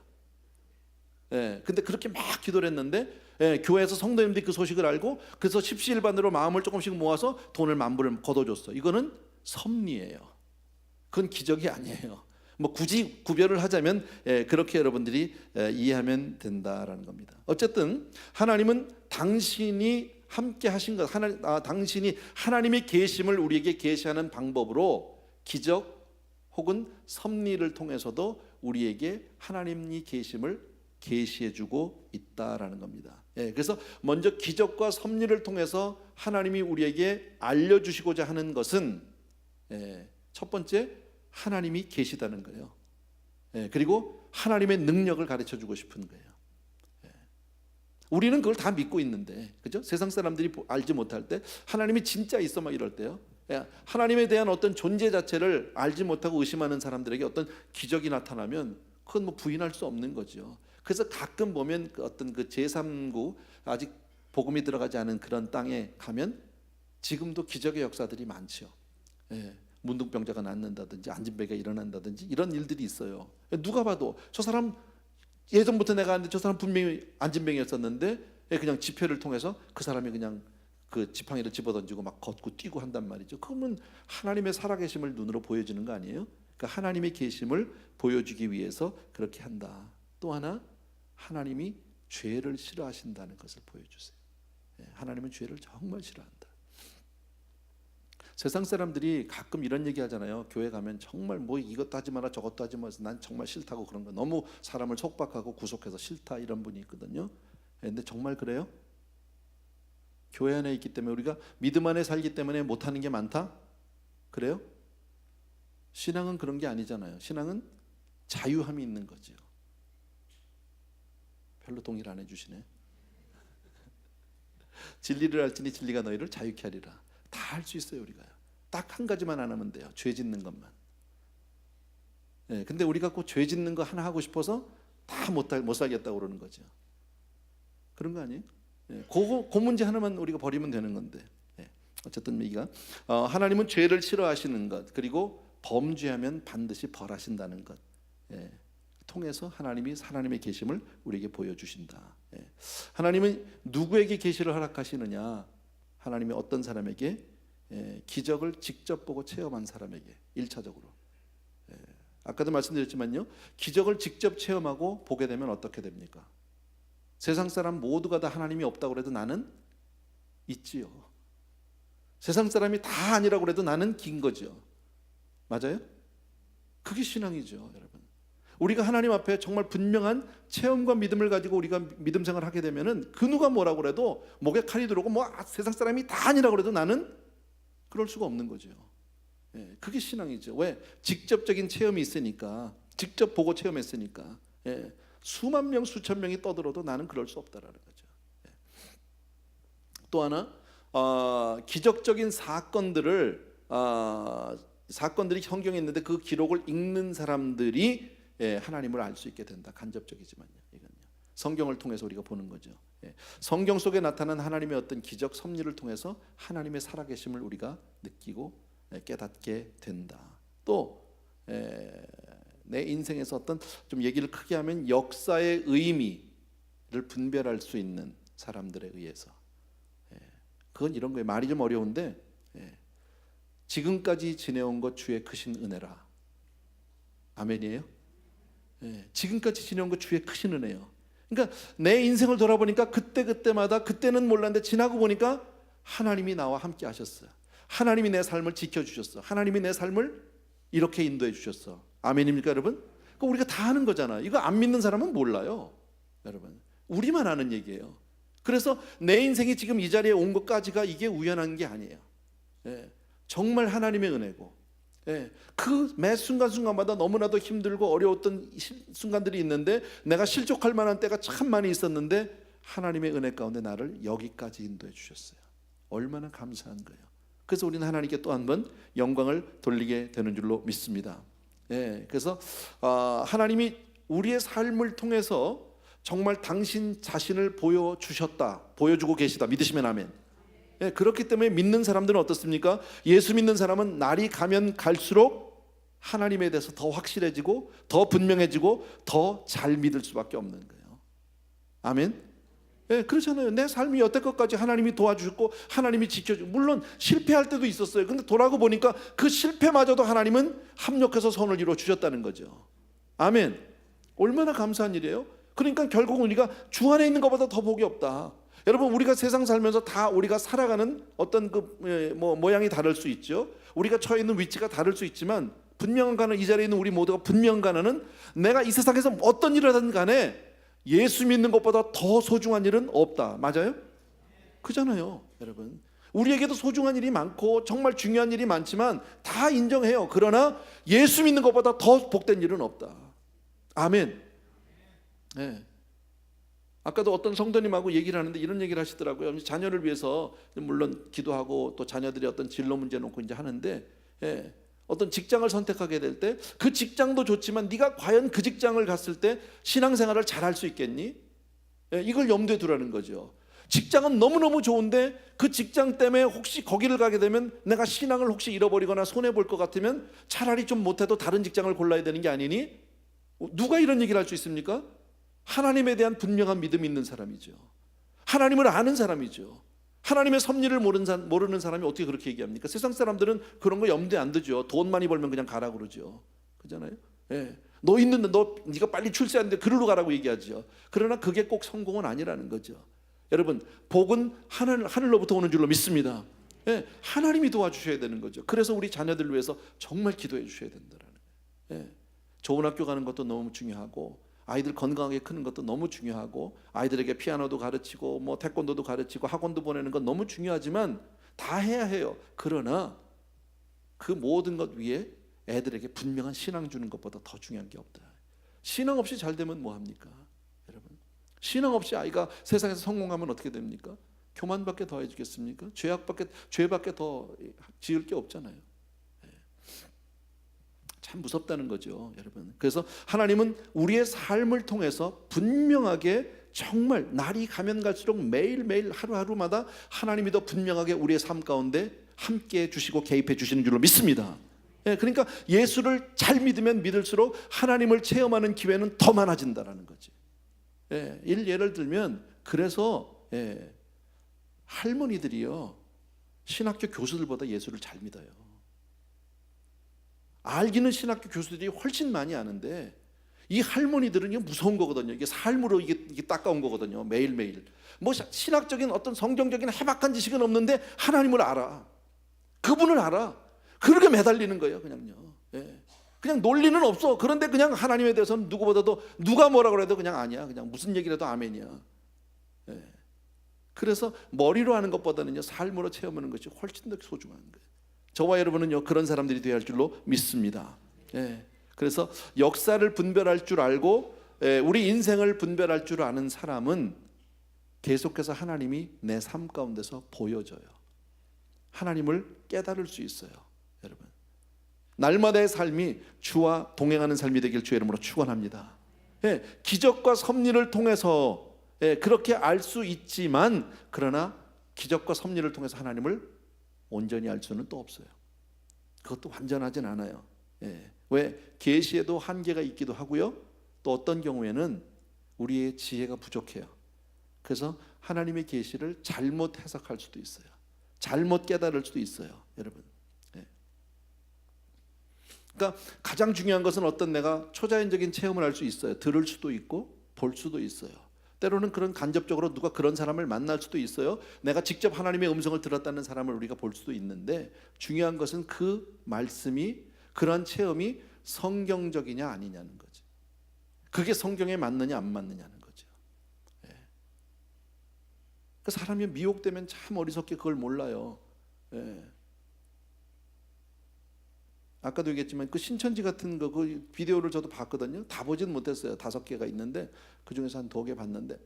근데 그렇게 막 기도를 했는데 교회에서 성도님들이 그 소식을 알고 그래서 십시일반으로 마음을 조금씩 모아서 돈을 만불을 거둬줬어. 이거는 섭리예요. 그건 기적이 아니에요. 뭐 굳이 구별을 하자면 그렇게 여러분들이 이해하면 된다라는 겁니다. 어쨌든 하나님은 당신이 함께 하신 것, 당신이 하나님의 계심을 우리에게 계시하는 방법으로 기적 혹은 섭리를 통해서도 우리에게 하나님이 계심을 계시해주고 있다라는 겁니다. 그래서 먼저 기적과 섭리를 통해서 하나님이 우리에게 알려주시고자 하는 것은 첫 번째 하나님이 계시다는 거예요. 그리고 하나님의 능력을 가르쳐주고 싶은 거예요. 우리는 그걸 다 믿고 있는데, 그죠? 세상 사람들이 알지 못할 때 하나님이 진짜 있어 막 이럴 때요. 하나님에 대한 어떤 존재 자체를 알지 못하고 의심하는 사람들에게 어떤 기적이 나타나면 그건 뭐 부인할 수 없는 거죠. 그래서 가끔 보면 어떤 그 제3국 아직 복음이 들어가지 않은 그런 땅에 가면 지금도 기적의 역사들이 많죠. 문둥병자가 낫는다든지 안진뱅이가 일어난다든지 이런 일들이 있어요. 누가 봐도 저 사람 예전부터 내가 아는데 저 사람 분명히 안진뱅이였었는데 그냥 지표를 통해서 그 사람이 그냥 그 지팡이를 집어던지고 막 걷고 뛰고 한단 말이죠. 그러면 하나님의 살아계심을 눈으로 보여주는 거 아니에요? 그러니까 하나님의 계심을 보여주기 위해서 그렇게 한다. 또 하나 하나님이 죄를 싫어하신다는 것을 보여주세요. 하나님은 죄를 정말 싫어한다. 세상 사람들이 가끔 이런 얘기 하잖아요. 교회 가면 정말 뭐 이것도 하지 마라 저것도 하지 마라 난 정말 싫다고 그런 거 너무 사람을 속박하고 구속해서 싫다 이런 분이 있거든요. 근데 정말 그래요? 교회 안에 있기 때문에 우리가 믿음 안에 살기 때문에 못하는 게 많다? 그래요? 신앙은 그런 게 아니잖아요. 신앙은 자유함이 있는 거죠. 별로 동의를 안 해주시네. 진리를 알지니 진리가 너희를 자유케 하리라. 다 할 수 있어요. 우리가요. 딱 한 가지만 안 하면 돼요. 죄 짓는 것만. 근데 우리가 꼭 죄 짓는 거 하나 하고 싶어서 다 못 살겠다고 그러는 거죠. 그런 거 아니에요? 그 문제 하나만 우리가 버리면 되는 건데. 어쨌든 얘기가 하나님은 죄를 싫어하시는 것 그리고 범죄하면 반드시 벌하신다는 것 통해서 하나님의 계심을 우리에게 보여주신다. 하나님은 누구에게 계시를 허락하시느냐? 하나님이 어떤 사람에게 기적을 직접 보고 체험한 사람에게 1차적으로. 아까도 말씀드렸지만요. 기적을 직접 체험하고 보게 되면 어떻게 됩니까? 세상 사람 모두가 다 하나님이 없다고 해도 나는 있지요. 세상 사람이 다 아니라고 해도 나는 긴 거죠. 맞아요? 그게 신앙이죠, 여러분. 우리가 하나님 앞에 정말 분명한 체험과 믿음을 가지고 우리가 믿음 생활을 하게 되면은 그 누가 뭐라고 해도 목에 칼이 들어오고 뭐 세상 사람이 다 아니라고 해도 나는 그럴 수가 없는 거죠. 그게 신앙이죠. 왜? 직접적인 체험이 있으니까, 직접 보고 체험했으니까. 수만 명, 수천 명이 떠들어도 나는 그럴 수 없다라는 거죠. 또 하나, 기적적인 사건들이 성경에 있는데 그 기록을 읽는 사람들이 하나님을 알 수 있게 된다. 간접적이지만요. 이건요. 성경을 통해서 우리가 보는 거죠. 성경 속에 나타난 하나님의 어떤 기적 섭리를 통해서 하나님의 살아계심을 우리가 느끼고 깨닫게 된다. 또 내 인생에서 어떤 좀 얘기를 크게 하면 역사의 의미를 분별할 수 있는 사람들에 의해서 그건 이런 거예요. 말이 좀 어려운데 지금까지 지내온 것 주의 크신 은혜라. 아멘이에요? 지금까지 지내온 것 주의 크신 은혜요. 그러니까 내 인생을 돌아보니까 그때마다 그때는 몰랐는데 지나고 보니까 하나님이 나와 함께 하셨어요. 하나님이 내 삶을 지켜주셨어. 하나님이 내 삶을 이렇게 인도해 주셨어. 아멘입니까 여러분? 그러니까 우리가 다 하는 거잖아요. 이거 안 믿는 사람은 몰라요. 여러분 우리만 아는 얘기예요. 그래서 내 인생이 지금 이 자리에 온 것까지가 이게 우연한 게 아니에요. 정말 하나님의 은혜고 그 매 순간순간마다 너무나도 힘들고 어려웠던 순간들이 있는데 내가 실족할 만한 때가 참 많이 있었는데 하나님의 은혜 가운데 나를 여기까지 인도해 주셨어요. 얼마나 감사한 거예요. 그래서 우리는 하나님께 또 한 번 영광을 돌리게 되는 줄로 믿습니다. 그래서 하나님이 우리의 삶을 통해서 정말 당신 자신을 보여주고 계시다. 믿으시면 아멘. 그렇기 때문에 믿는 사람들은 어떻습니까? 예수 믿는 사람은 날이 가면 갈수록 하나님에 대해서 더 확실해지고 더 분명해지고 더 잘 믿을 수밖에 없는 거예요. 아멘. 예, 그렇잖아요. 내 삶이 여태껏까지 하나님이 도와주셨고 하나님이 지켜주고, 물론 실패할 때도 있었어요. 근데 돌아고 보니까 그 실패마저도 하나님은 합력해서 선을 이루어 주셨다는 거죠. 아멘. 얼마나 감사한 일이에요. 그러니까 결국 우리가 주 안에 있는 것보다 더 복이 없다. 여러분, 우리가 세상 살면서 다 우리가 살아가는 어떤 모양이 다를 수 있죠. 우리가 처해 있는 위치가 다를 수 있지만 분명한 가는, 이 자리에 있는 우리 모두가 분명한 가는, 내가 이 세상에서 어떤 일을 하든 간에 예수 믿는 것보다 더 소중한 일은 없다. 맞아요? 그잖아요, 여러분. 우리에게도 소중한 일이 많고 정말 중요한 일이 많지만 다 인정해요. 그러나 예수 믿는 것보다 더 복된 일은 없다. 아멘. 네. 아까도 어떤 성도님하고 얘기를 하는데 이런 얘기를 하시더라고요. 자녀를 위해서 물론 기도하고 또 자녀들이 어떤 진로 문제 놓고 이제 하는데, 예, 어떤 직장을 선택하게 될 때 그 직장도 좋지만 네가 과연 그 직장을 갔을 때 신앙생활을 잘할 수 있겠니? 예, 이걸 염두에 두라는 거죠. 직장은 너무너무 좋은데 그 직장 때문에 혹시 거기를 가게 되면 내가 신앙을 혹시 잃어버리거나 손해볼 것 같으면 차라리 좀 못해도 다른 직장을 골라야 되는 게 아니니? 누가 이런 얘기를 할 수 있습니까? 하나님에 대한 분명한 믿음이 있는 사람이죠. 하나님을 아는 사람이죠. 하나님의 섭리를 모르는 사람이 어떻게 그렇게 얘기합니까? 세상 사람들은 그런 거 염두에 안 두죠. 돈 많이 벌면 그냥 가라 그러죠. 그잖아요. 예. 너 있는데 네가 빨리 출세하는데 그리로 가라고 얘기하죠. 그러나 그게 꼭 성공은 아니라는 거죠. 여러분, 복은 하늘로부터 오는 줄로 믿습니다. 예. 하나님이 도와주셔야 되는 거죠. 그래서 우리 자녀들을 위해서 정말 기도해 주셔야 된다라는 거예요. 예. 좋은 학교 가는 것도 너무 중요하고, 아이들 건강하게 크는 것도 너무 중요하고, 아이들에게 피아노도 가르치고 뭐 태권도도 가르치고 학원도 보내는 건 너무 중요하지만 다 해야 해요. 그러나 그 모든 것 위에 애들에게 분명한 신앙 주는 것보다 더 중요한 게 없다. 신앙 없이 잘 되면 뭐 합니까? 여러분, 신앙 없이 아이가 세상에서 성공하면 어떻게 됩니까? 교만밖에 더 해주겠습니까? 죄밖에 더 지을 게 없잖아요. 참 무섭다는 거죠, 여러분. 그래서 하나님은 우리의 삶을 통해서 분명하게, 정말 날이 가면 갈수록 매일매일 하루하루마다 하나님이 더 분명하게 우리의 삶 가운데 함께해 주시고 개입해 주시는 줄로 믿습니다. 예, 그러니까 예수를 잘 믿으면 믿을수록 하나님을 체험하는 기회는 더 많아진다는 거지. 예, 예를 들면, 그래서 할머니들이요, 신학교 교수들보다 예수를 잘 믿어요. 알기는 신학교 교수들이 훨씬 많이 아는데 이 할머니들은 이게 무서운 거거든요. 이게 삶으로 이게 닦아온 거거든요. 매일매일. 뭐 신학적인 어떤 성경적인 해박한 지식은 없는데 하나님을 알아. 그분을 알아. 그렇게 매달리는 거예요, 그냥요. 예. 그냥 논리는 없어. 그런데 그냥 하나님에 대해서는 누구보다도, 누가 뭐라고 해도 그냥 아니야. 그냥 무슨 얘기라도 아멘이야. 예. 그래서 머리로 하는 것보다는요, 삶으로 체험하는 것이 훨씬 더 소중한 거예요. 저와 여러분은요, 그런 사람들이 되어야 할 줄로 믿습니다. 예. 그래서 역사를 분별할 줄 알고, 우리 인생을 분별할 줄 아는 사람은 계속해서 하나님이 내 삶 가운데서 보여져요. 하나님을 깨달을 수 있어요, 여러분. 날마다의 삶이 주와 동행하는 삶이 되길 주의 이름으로 축원합니다. 예. 기적과 섭리를 통해서 그렇게 알 수 있지만, 그러나 기적과 섭리를 통해서 하나님을 온전히 알 수는 또 없어요. 그것도 완전하진 않아요. 예. 왜? 계시에도 한계가 있기도 하고요, 또 어떤 경우에는 우리의 지혜가 부족해요. 그래서 하나님의 계시를 잘못 해석할 수도 있어요. 잘못 깨달을 수도 있어요, 여러분. 예. 그러니까 가장 중요한 것은 어떤 내가 초자연적인 체험을 할 수 있어요. 들을 수도 있고 볼 수도 있어요. 때로는 그런 간접적으로 누가 그런 사람을 만날 수도 있어요. 내가 직접 하나님의 음성을 들었다는 사람을 우리가 볼 수도 있는데, 중요한 것은 그 말씀이, 그런 체험이 성경적이냐 아니냐는 거죠. 그게 성경에 맞느냐 안 맞느냐는 거죠. 예. 그 사람이 미혹되면 참 어리석게 그걸 몰라요. 예. 아까도 얘기했지만 그 신천지 같은 거, 그 비디오를 저도 봤거든요. 다 보진 못했어요. 5개가 있는데 그 중에서 한 2개 봤는데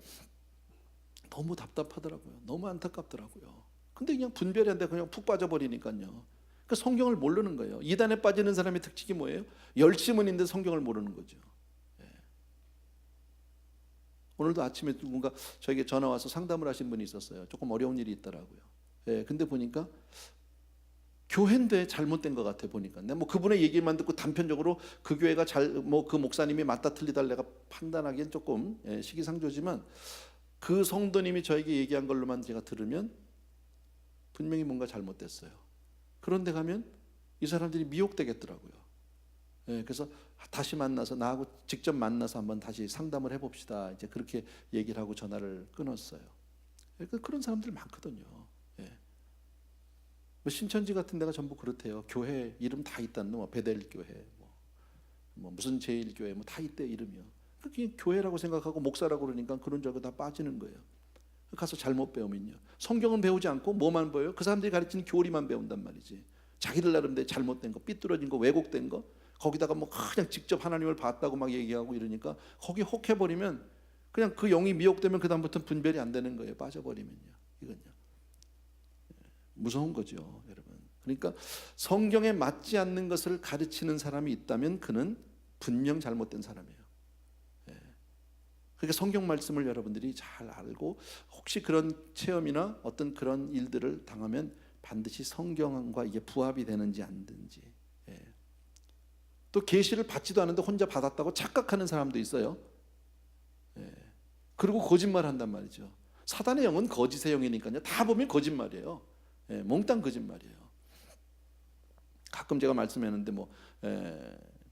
너무 답답하더라고요. 너무 안타깝더라고요. 근데 그냥 분별이 안 돼. 그냥 푹 빠져버리니까요. 그 성경을 모르는 거예요. 이단에 빠지는 사람의 특징이 뭐예요? 열심은인데 성경을 모르는 거죠. 예. 오늘도 아침에 누군가 저에게 전화 와서 상담을 하신 분이 있었어요. 조금 어려운 일이 있더라고요. 예. 근데 보니까 교회인데 잘못된 것 같아 보니까. 뭐 그분의 얘기만 듣고 단편적으로 그 교회가 그 목사님이 맞다 틀리다 내가 판단하기엔 조금 시기상조지만, 그 성도님이 저에게 얘기한 걸로만 제가 들으면 분명히 뭔가 잘못됐어요. 그런데 가면 이 사람들이 미혹되겠더라고요. 예, 그래서 다시 만나서 나하고 직접 만나서 한번 다시 상담을 해봅시다. 이제 그렇게 얘기를 하고 전화를 끊었어요. 그런 사람들 많거든요. 예. 뭐 신천지 같은 데가 전부 그렇대요. 교회 이름 다 있다는 뭐 베델 교회, 뭐 무슨 제일 교회 뭐 다 있대 이름이요. 그게 교회라고 생각하고 목사라고 그러니까 그런 줄 알고 다 빠지는 거예요. 가서 잘못 배우면요. 성경은 배우지 않고 뭐만 배워요? 그 사람들이 가르치는 교리만 배운단 말이지. 자기들 나름대로 잘못된 거, 삐뚤어진 거, 왜곡된 거, 거기다가 뭐 그냥 직접 하나님을 봤다고 막 얘기하고 이러니까 거기 혹해버리면 그냥 그 영이 미혹되면 그 다음부터는 분별이 안 되는 거예요. 빠져버리면요. 이건요. 무서운 거죠, 여러분. 그러니까 성경에 맞지 않는 것을 가르치는 사람이 있다면 그는 분명 잘못된 사람이에요. 그러니까 성경 말씀을 여러분들이 잘 알고 혹시 그런 체험이나 어떤 그런 일들을 당하면 반드시 성경과 이게 부합이 되는지 안 되는지. 또 계시를 받지도 않는데 혼자 받았다고 착각하는 사람도 있어요. 그리고 거짓말한단 말이죠. 사단의 영은 거짓의 영이니까요. 다 보면 거짓말이에요. 몽땅 거짓말이에요. 가끔 제가 말씀했는데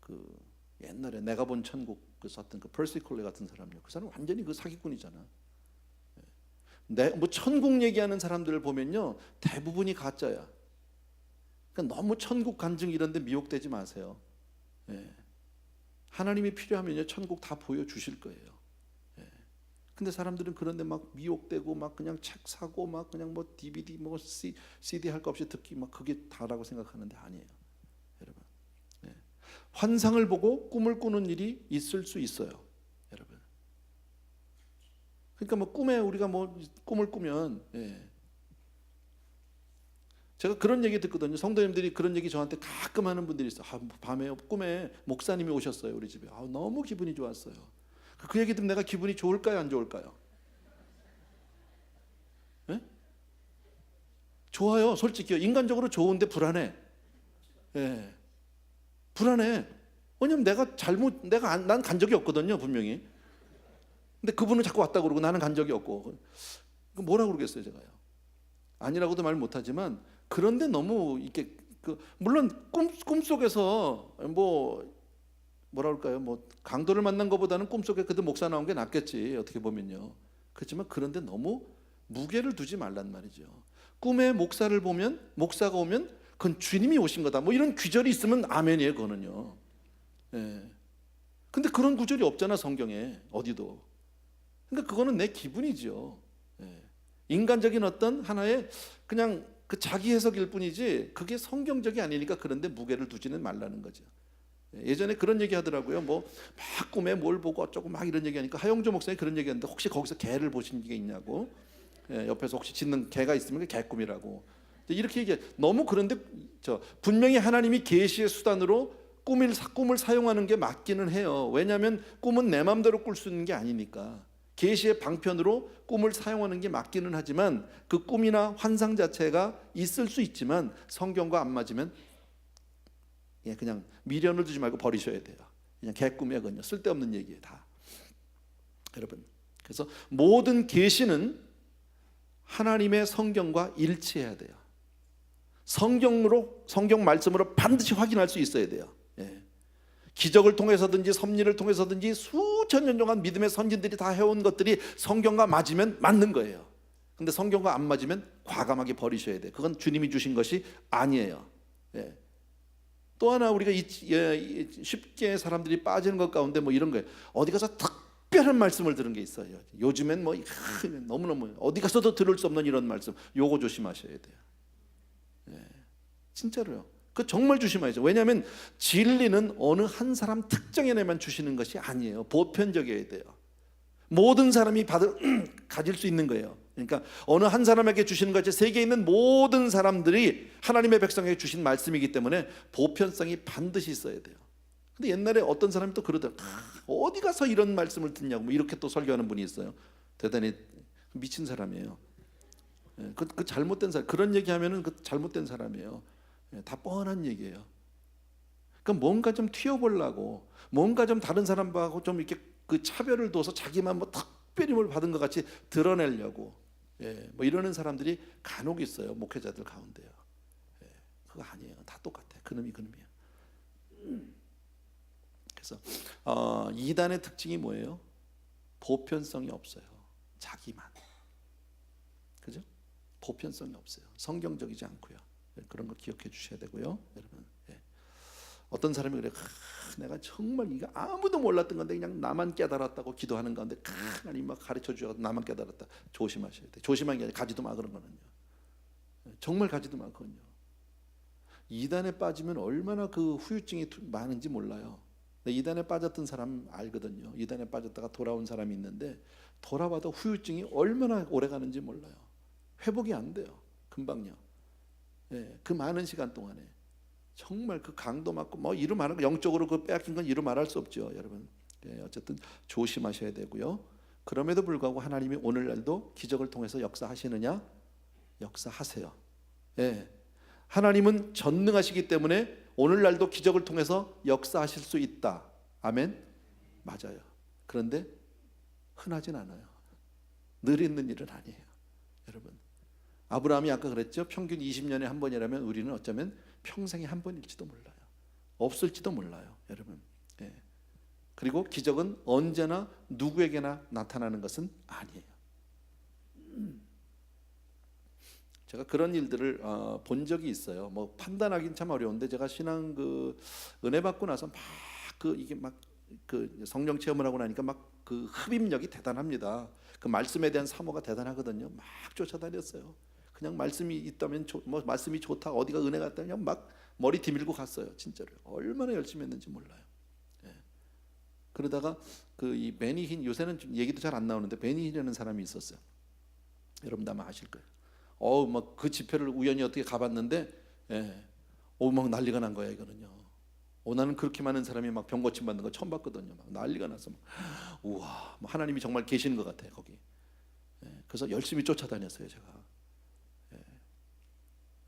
그 옛날에 내가 본 천국 그 썼던 그 퍼시 콜레 같은 사람요. 그 사람 완전히 그 사기꾼이잖아. 뭐 천국 얘기하는 사람들을 보면요 대부분이 가짜야. 그러니까 너무 천국 간증 이런데 미혹되지 마세요. 하나님이 필요하면요 천국 다 보여주실 거예요. 근데 사람들은 그런데 막 미혹되고 막 그냥 책 사고 막 그냥 뭐 DVD 뭐 CD 할 거 없이 듣기 막 그게 다라고 생각하는데 아니에요, 여러분. 환상을 보고 꿈을 꾸는 일이 있을 수 있어요, 여러분. 그러니까 뭐 꿈에 우리가 뭐 꿈을 꾸면 제가 그런 얘기 듣거든요. 성도님들이 그런 얘기 저한테 가끔 하는 분들이 있어요. 밤에 꿈에 목사님이 오셨어요, 우리 집에. 너무 기분이 좋았어요. 그 얘기 들으면 내가 기분이 좋을까요, 안 좋을까요? 네? 좋아요, 솔직히요. 인간적으로 좋은데 불안해. 불안해. 왜냐면 난 간 적이 없거든요, 분명히. 근데 그분은 자꾸 왔다고 그러고 나는 간 적이 없고. 뭐라고 그러겠어요, 제가요. 아니라고도 말 못하지만 그런데 너무 이렇게 물론 꿈속에서 뭐라 그럴까요? 뭐 강도를 만난 것보다는 꿈속에 그래도 목사 나온 게 낫겠지, 어떻게 보면요. 그렇지만 그런데 너무 무게를 두지 말란 말이죠. 꿈에 목사가 오면 그건 주님이 오신 거다. 뭐 이런 귀절이 있으면 아멘이에요, 그거는요. 근데 그런 구절이 없잖아, 성경에 어디도. 그러니까 그거는 내 기분이죠. 인간적인 어떤 하나의 그냥 그 자기 해석일 뿐이지 그게 성경적이 아니니까 그런데 무게를 두지는 말라는 거죠. 예전에 그런 얘기 하더라고요. 막 꿈에 뭘 보고 어쩌고 막 이런 얘기하니까 하영조 목사님이 그런 얘기하는데 혹시 거기서 개를 보신 게 있냐고. 옆에서 혹시 짖는 개가 있으면 그게 개꿈이라고. 이렇게 얘기해. 너무 그런데 분명히 하나님이 계시의 수단으로 꿈을 사용하는 게 맞기는 해요. 왜냐하면 꿈은 내 마음대로 꿀 수 있는 게 아니니까. 계시의 방편으로 꿈을 사용하는 게 맞기는 하지만 그 꿈이나 환상 자체가 있을 수 있지만 성경과 안 맞으면 그냥 미련을 두지 말고 버리셔야 돼요. 그냥 개꿈이야, 그냥 쓸데없는 얘기예요, 다. 여러분, 그래서 모든 계시는 하나님의 성경과 일치해야 돼요. 성경 말씀으로 반드시 확인할 수 있어야 돼요. 기적을 통해서든지 섭리를 통해서든지 수천 년 동안 믿음의 선진들이 다 해온 것들이 성경과 맞으면 맞는 거예요. 근데 성경과 안 맞으면 과감하게 버리셔야 돼요. 그건 주님이 주신 것이 아니에요. 또 하나 우리가 쉽게 사람들이 빠지는 것 가운데 뭐 이런 거예요. 어디 가서 특별한 말씀을 들은 게 있어요. 요즘엔 뭐 너무너무 어디 가서도 들을 수 없는 이런 말씀, 요거 조심하셔야 돼요. 진짜로요. 그 정말 조심하죠. 왜냐하면 진리는 어느 한 사람 특정인에만 주시는 것이 아니에요. 보편적이어야 돼요. 모든 사람이 가질 수 있는 거예요. 그러니까 어느 한 사람에게 주시는 것이 세계에 있는 모든 사람들이 하나님의 백성에게 주신 말씀이기 때문에 보편성이 반드시 있어야 돼요. 근데 옛날에 어떤 사람이 또 그러더라고요. 어디 가서 이런 말씀을 듣냐고 뭐 이렇게 또 설교하는 분이 있어요. 대단히 미친 사람이에요. 그 잘못된 사람, 그런 얘기하면은 그 잘못된 사람이에요. 다 뻔한 얘기예요. 그러니까 뭔가 좀 튀어보려고, 뭔가 좀 다른 사람하고 좀 이렇게 그 차별을 둬서 자기만 뭐 특별히 뭘 받은 것 같이 드러내려고 뭐 이러는 사람들이 간혹 있어요. 목회자들 가운데요. 그거 아니에요. 다 똑같아. 그놈이 그놈이야. 그래서 이단의 특징이 뭐예요? 보편성이 없어요. 자기만. 그죠? 보편성이 없어요. 성경적이지 않고요. 그런 거 기억해 주셔야 되고요, 여러분. 어떤 사람이 그래, 내가 정말 이거 아무도 몰랐던 건데 그냥 나만 깨달았다고 기도하는 가운데 하나님 막 가르쳐 주셔서 나만 깨달았다. 조심하셔야 돼. 조심한 게 아니라 가지도 마 그런 거는요. 정말 가지도 많거든요. 이단에 빠지면 얼마나 그 후유증이 많은지 몰라요. 이단에 빠졌던 사람 알거든요. 이단에 빠졌다가 돌아온 사람이 있는데 돌아와도 후유증이 얼마나 오래 가는지 몰라요. 회복이 안 돼요. 금방요. 그 많은 시간 동안에 정말 그 강도 맞고 뭐 이루 말할 영적으로 그 빼앗긴 건 이루 말할 수 없죠, 여러분. 어쨌든 조심하셔야 되고요. 그럼에도 불구하고 하나님이 오늘날도 기적을 통해서 역사하시느냐? 역사하세요. 하나님은 전능하시기 때문에 오늘날도 기적을 통해서 역사하실 수 있다. 아멘. 맞아요. 그런데 흔하진 않아요. 늘 있는 일은 아니에요, 여러분. 아브라함이 아까 그랬죠. 평균 20년에 한 번이라면 우리는 어쩌면 평생에 한 번일지도 몰라요. 없을지도 몰라요, 여러분. 그리고 기적은 언제나 누구에게나 나타나는 것은 아니에요. 제가 그런 일들을 본 적이 있어요. 뭐 판단하기는 참 어려운데 제가 신앙 그 은혜 받고 나서 막 그 이게 막 그 성령 체험을 하고 나니까 막 그 흡입력이 대단합니다. 그 말씀에 대한 사모가 대단하거든요. 막 쫓아다녔어요. 그냥 말씀이 있다면 뭐 말씀이 좋다, 어디가 은혜가 있다, 그냥 막 머리 디밀고 갔어요. 진짜로 얼마나 열심히 했는지 몰라요. 그러다가 그 이 베니힌, 요새는 좀 얘기도 잘 안 나오는데 베니힌이라는 사람이 있었어요. 여러분 아마 아실 거예요. 막 그 집회를 우연히 어떻게 가봤는데, 막 난리가 난 거야 이거는요. 나는 그렇게 많은 사람이 막 병 고침 받는 거 처음 봤거든요. 막 난리가 나서 막, 우와, 뭐 하나님이 정말 계시는 것 같아요 거기. 그래서 열심히 쫓아다녔어요 제가.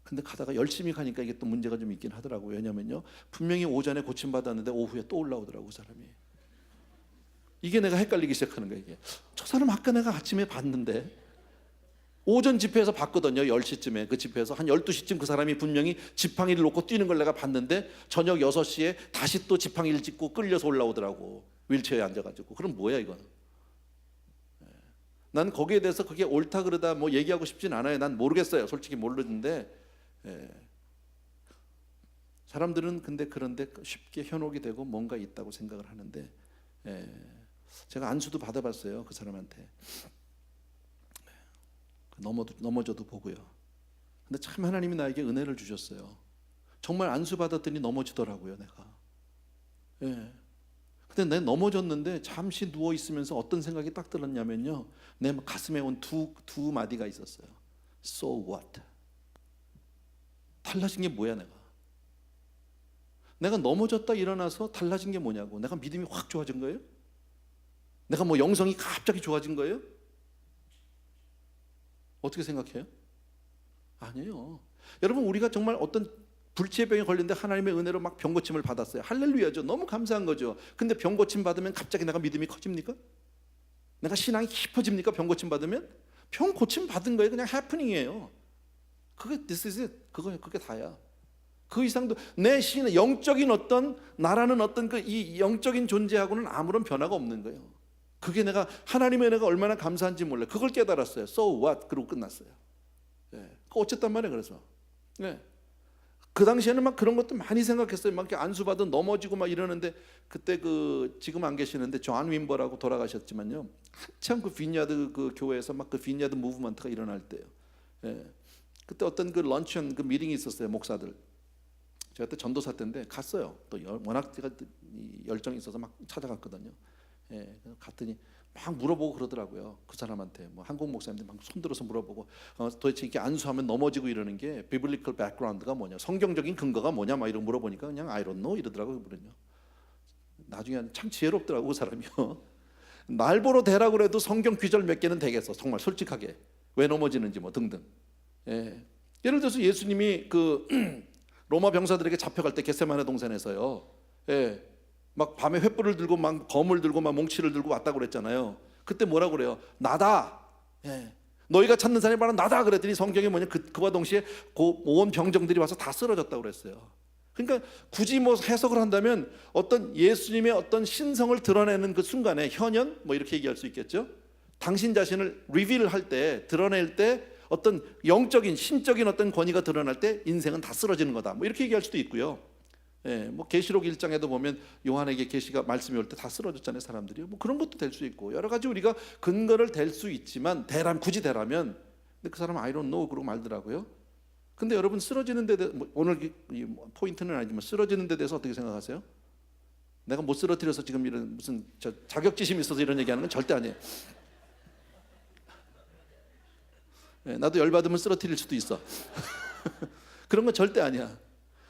근데 가다가 열심히 가니까 이게 또 문제가 좀 있긴 하더라고요. 왜냐면요, 분명히 오전에 고침 받았는데 오후에 또 올라오더라고 그 사람이. 이게 내가 헷갈리기 시작하는 거예요. 이게 저 사람 아까 내가 아침에 봤는데 오전 집회에서 봤거든요. 10시쯤에 그 집회에서 한 12시쯤 그 사람이 분명히 지팡이를 놓고 뛰는 걸 내가 봤는데 저녁 6시에 다시 또 지팡이를 짚고 끌려서 올라오더라고. 윌체어에 앉아가지고. 그럼 뭐야 이건? 난 거기에 대해서 그게 옳다 그러다 뭐 얘기하고 싶진 않아요. 난 모르겠어요. 솔직히 모르는데 사람들은 그런데 쉽게 현혹이 되고 뭔가 있다고 생각을 하는데, 제가 안수도 받아봤어요 그 사람한테. 넘어져도 보고요. 근데 참 하나님이 나에게 은혜를 주셨어요. 정말 안수 받았더니 넘어지더라고요 내가. 근데 내가 넘어졌는데 잠시 누워 있으면서 어떤 생각이 딱 들었냐면요, 내 가슴에 온 두 마디가 있었어요. So what? 달라진 게 뭐야 내가 넘어졌다 일어나서 달라진 게 뭐냐고. 내가 믿음이 확 좋아진 거예요? 내가 뭐 영성이 갑자기 좋아진 거예요? 어떻게 생각해요? 아니에요. 여러분, 우리가 정말 어떤 불치의 병에 걸렸는데 하나님의 은혜로 막 병고침을 받았어요. 할렐루야죠. 너무 감사한 거죠. 근데 병고침 받으면 갑자기 내가 믿음이 커집니까? 내가 신앙이 깊어집니까? 병고침 받으면? 병고침 받은 거예요. 그냥 해프닝이에요. 그게 this is it. 그게 다야. 그 이상도 내 신의 영적인 어떤 나라는 어떤 그 이 영적인 존재하고는 아무런 변화가 없는 거예요. 그게 내가 하나님의 은혜가 얼마나 감사한지 몰라요. 그걸 깨달았어요. So what? 그러고 끝났어요. 어쨌단 말이에요. 그래서 그 당시에는 막 그런 것도 많이 생각했어요. 막 이렇게 안수받은 넘어지고 막 이러는데, 그때 그 지금 안 계시는데 존 윈버라고 돌아가셨지만요, 한참 그 빈야드 그 교회에서 막 그 빈야드 무브먼트가 일어날 때요. 그때 어떤 그 런치언 그 미팅이 있었어요. 목사들. 제가 그때 전도사 때인데 갔어요. 또 워낙 제가 열정이 있어서 막 찾아갔거든요. 갔더니 막 물어보고 그러더라고요. 그 사람한테 뭐 한국 목사님들 막 손들어서 물어보고, 도대체 이렇게 안수하면 넘어지고 이러는 게 비블리컬 백그라운드가 뭐냐, 성경적인 근거가 뭐냐 막 이런 물어보니까 그냥 I don't know 이러더라고요. 그러냐. 나중에 참 지혜롭더라고 그 사람이요. 날 보러 대라고 해도 성경 귀절 몇 개는 되겠어. 정말 솔직하게 왜 넘어지는지 뭐 등등. 예를 들어서 예수님이 그 로마 병사들에게 잡혀갈 때 겟세마네 동산에서요, 막 밤에 횃불을 들고 막 검을 들고 막 몽치를 들고 왔다고 그랬잖아요. 그때 뭐라고 그래요? 나다. 예. 너희가 찾는 사람이 바로 나다 그랬더니 성경에 뭐냐, 그와 동시에 온 병정들이 와서 다 쓰러졌다고 그랬어요. 그러니까 굳이 뭐 해석을 한다면 어떤 예수님의 어떤 신성을 드러내는 그 순간에, 현현 뭐 이렇게 얘기할 수 있겠죠. 당신 자신을 리빌할 때, 드러낼 때 어떤 영적인 신적인 어떤 권위가 드러날 때 인생은 다 쓰러지는 거다, 뭐 이렇게 얘기할 수도 있고요. 예, 뭐 계시록 1장에도 보면 요한에게 계시가 말씀이 올 때 다 쓰러졌잖아요, 사람들이. 뭐 그런 것도 될 수 있고 여러 가지 우리가 근거를 댈 수 있지만, 굳이 대라면, 근데 그 사람은 I don't know 그러고 말더라고요. 근데 여러분, 쓰러지는 데 뭐 오늘 포인트는 아니지만 쓰러지는 데 대해서 어떻게 생각하세요? 내가 못 쓰러뜨려서 지금 이런 무슨 자격지심이 있어서 이런 얘기하는 건 절대 아니에요. 예, 나도 열받으면 쓰러뜨릴 수도 있어. 그런 건 절대 아니야.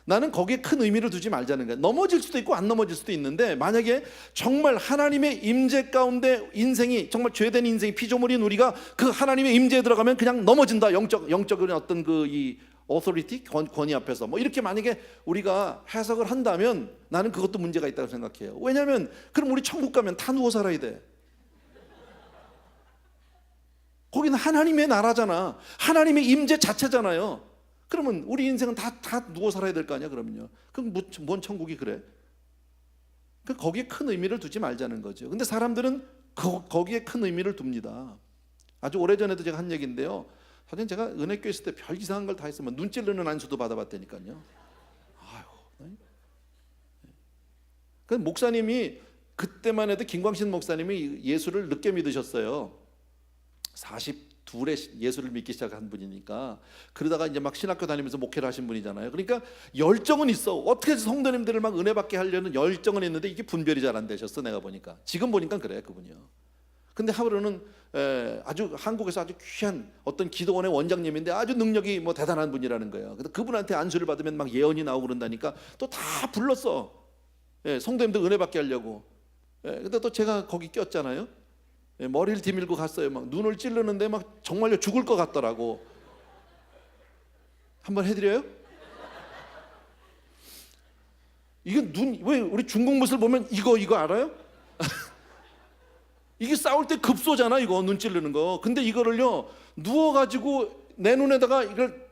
나는 거기에 큰 의미를 두지 말자는 거야. 넘어질 수도 있고 안 넘어질 수도 있는데, 만약에 정말 하나님의 임재 가운데 인생이 정말 죄된 인생이 피조물인 우리가 그 하나님의 임재에 들어가면 그냥 넘어진다. 영적인 어떤 이 authority, 권위 앞에서 뭐 이렇게 만약에 우리가 해석을 한다면 나는 그것도 문제가 있다고 생각해요. 왜냐하면 그럼 우리 천국 가면 다 누워 살아야 돼. 거기는 하나님의 나라잖아. 하나님의 임재 자체잖아요. 그러면 우리 인생은 다 누워 살아야 될 거 아니야, 그러면요. 그럼 뭔 천국이 그래? 거기에 큰 의미를 두지 말자는 거죠. 근데 사람들은 거기에 큰 의미를 둡니다. 아주 오래전에도 제가 한 얘기인데요. 사실 제가 은혜교회 있을 때 별 이상한 걸 다 했으면 눈 찌르는 안수도 받아봤다니까요. 아유. 그 목사님이, 그때만 해도 김광신 목사님이 예수를 늦게 믿으셨어요. 42에 예수를 믿기 시작한 분이니까. 그러다가 이제 막 신학교 다니면서 목회를 하신 분이잖아요. 그러니까 열정은 있어. 어떻게 해서 성도님들을 막 은혜 받게 하려는 열정은 있는데 이게 분별이 잘 안 되셨어, 내가 보니까. 지금 보니까 그래, 그분이요. 근데 하루는 아주 한국에서 아주 귀한 어떤 기도원의 원장님인데 아주 능력이 뭐 대단한 분이라는 거예요. 근데 그분한테 안수를 받으면 막 예언이 나오고 그런다니까 또 다 불렀어. 성도님들 은혜 받게 하려고. 근데 또 제가 거기 꼈잖아요. 머리를 디밀고 갔어요. 막 눈을 찌르는데 막 정말로 죽을 것 같더라고. 한번 해드려요? 이거 왜 우리 중국 무술 보면 이거 알아요? 이게 싸울 때 급소잖아, 이거 눈 찌르는 거. 근데 이거를요, 누워가지고 내 눈에다가 이걸,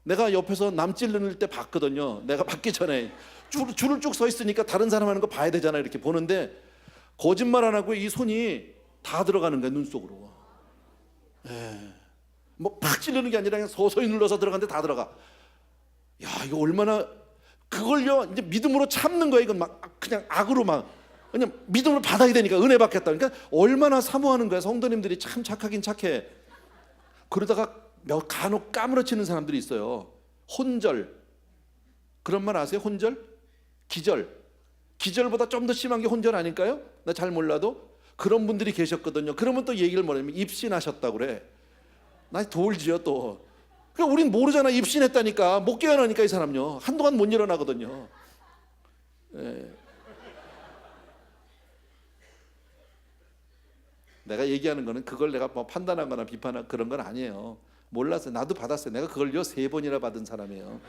내가 옆에서 남 찌르는 때 봤거든요. 내가 받기 전에 줄을 쭉 서 있으니까 다른 사람 하는 거 봐야 되잖아, 이렇게 보는데 거짓말 안 하고 이 손이 다 들어가는 거야, 눈 속으로. 뭐 팍 찌르는 게 아니라 그냥 서서히 눌러서 들어가는데 다 들어가. 야, 이거 얼마나, 그걸요 이제 믿음으로 참는 거야. 이건 막 그냥 악으로 막, 그냥 믿음을 받아야 되니까, 은혜 받겠다. 그러니까 얼마나 사모하는 거야. 성도님들이 참 착하긴 착해. 그러다가 간혹 까무러치는 사람들이 있어요. 혼절, 그런 말 아세요? 혼절? 기절보다 좀 더 심한 게 혼절 아닐까요? 나 잘 몰라도 그런 분들이 계셨거든요. 그러면 또 얘기를 뭐냐면 입신하셨다고 그래. 나 돌지요 또. 그러니까 우린 모르잖아. 입신했다니까. 못 깨어나니까 이 사람요. 한동안 못 일어나거든요. 내가 얘기하는 거는 그걸 내가 뭐 판단하거나 비판하거나 그런 건 아니에요. 몰랐어요. 나도 받았어요. 내가 그걸요 3번이나 받은 사람이에요.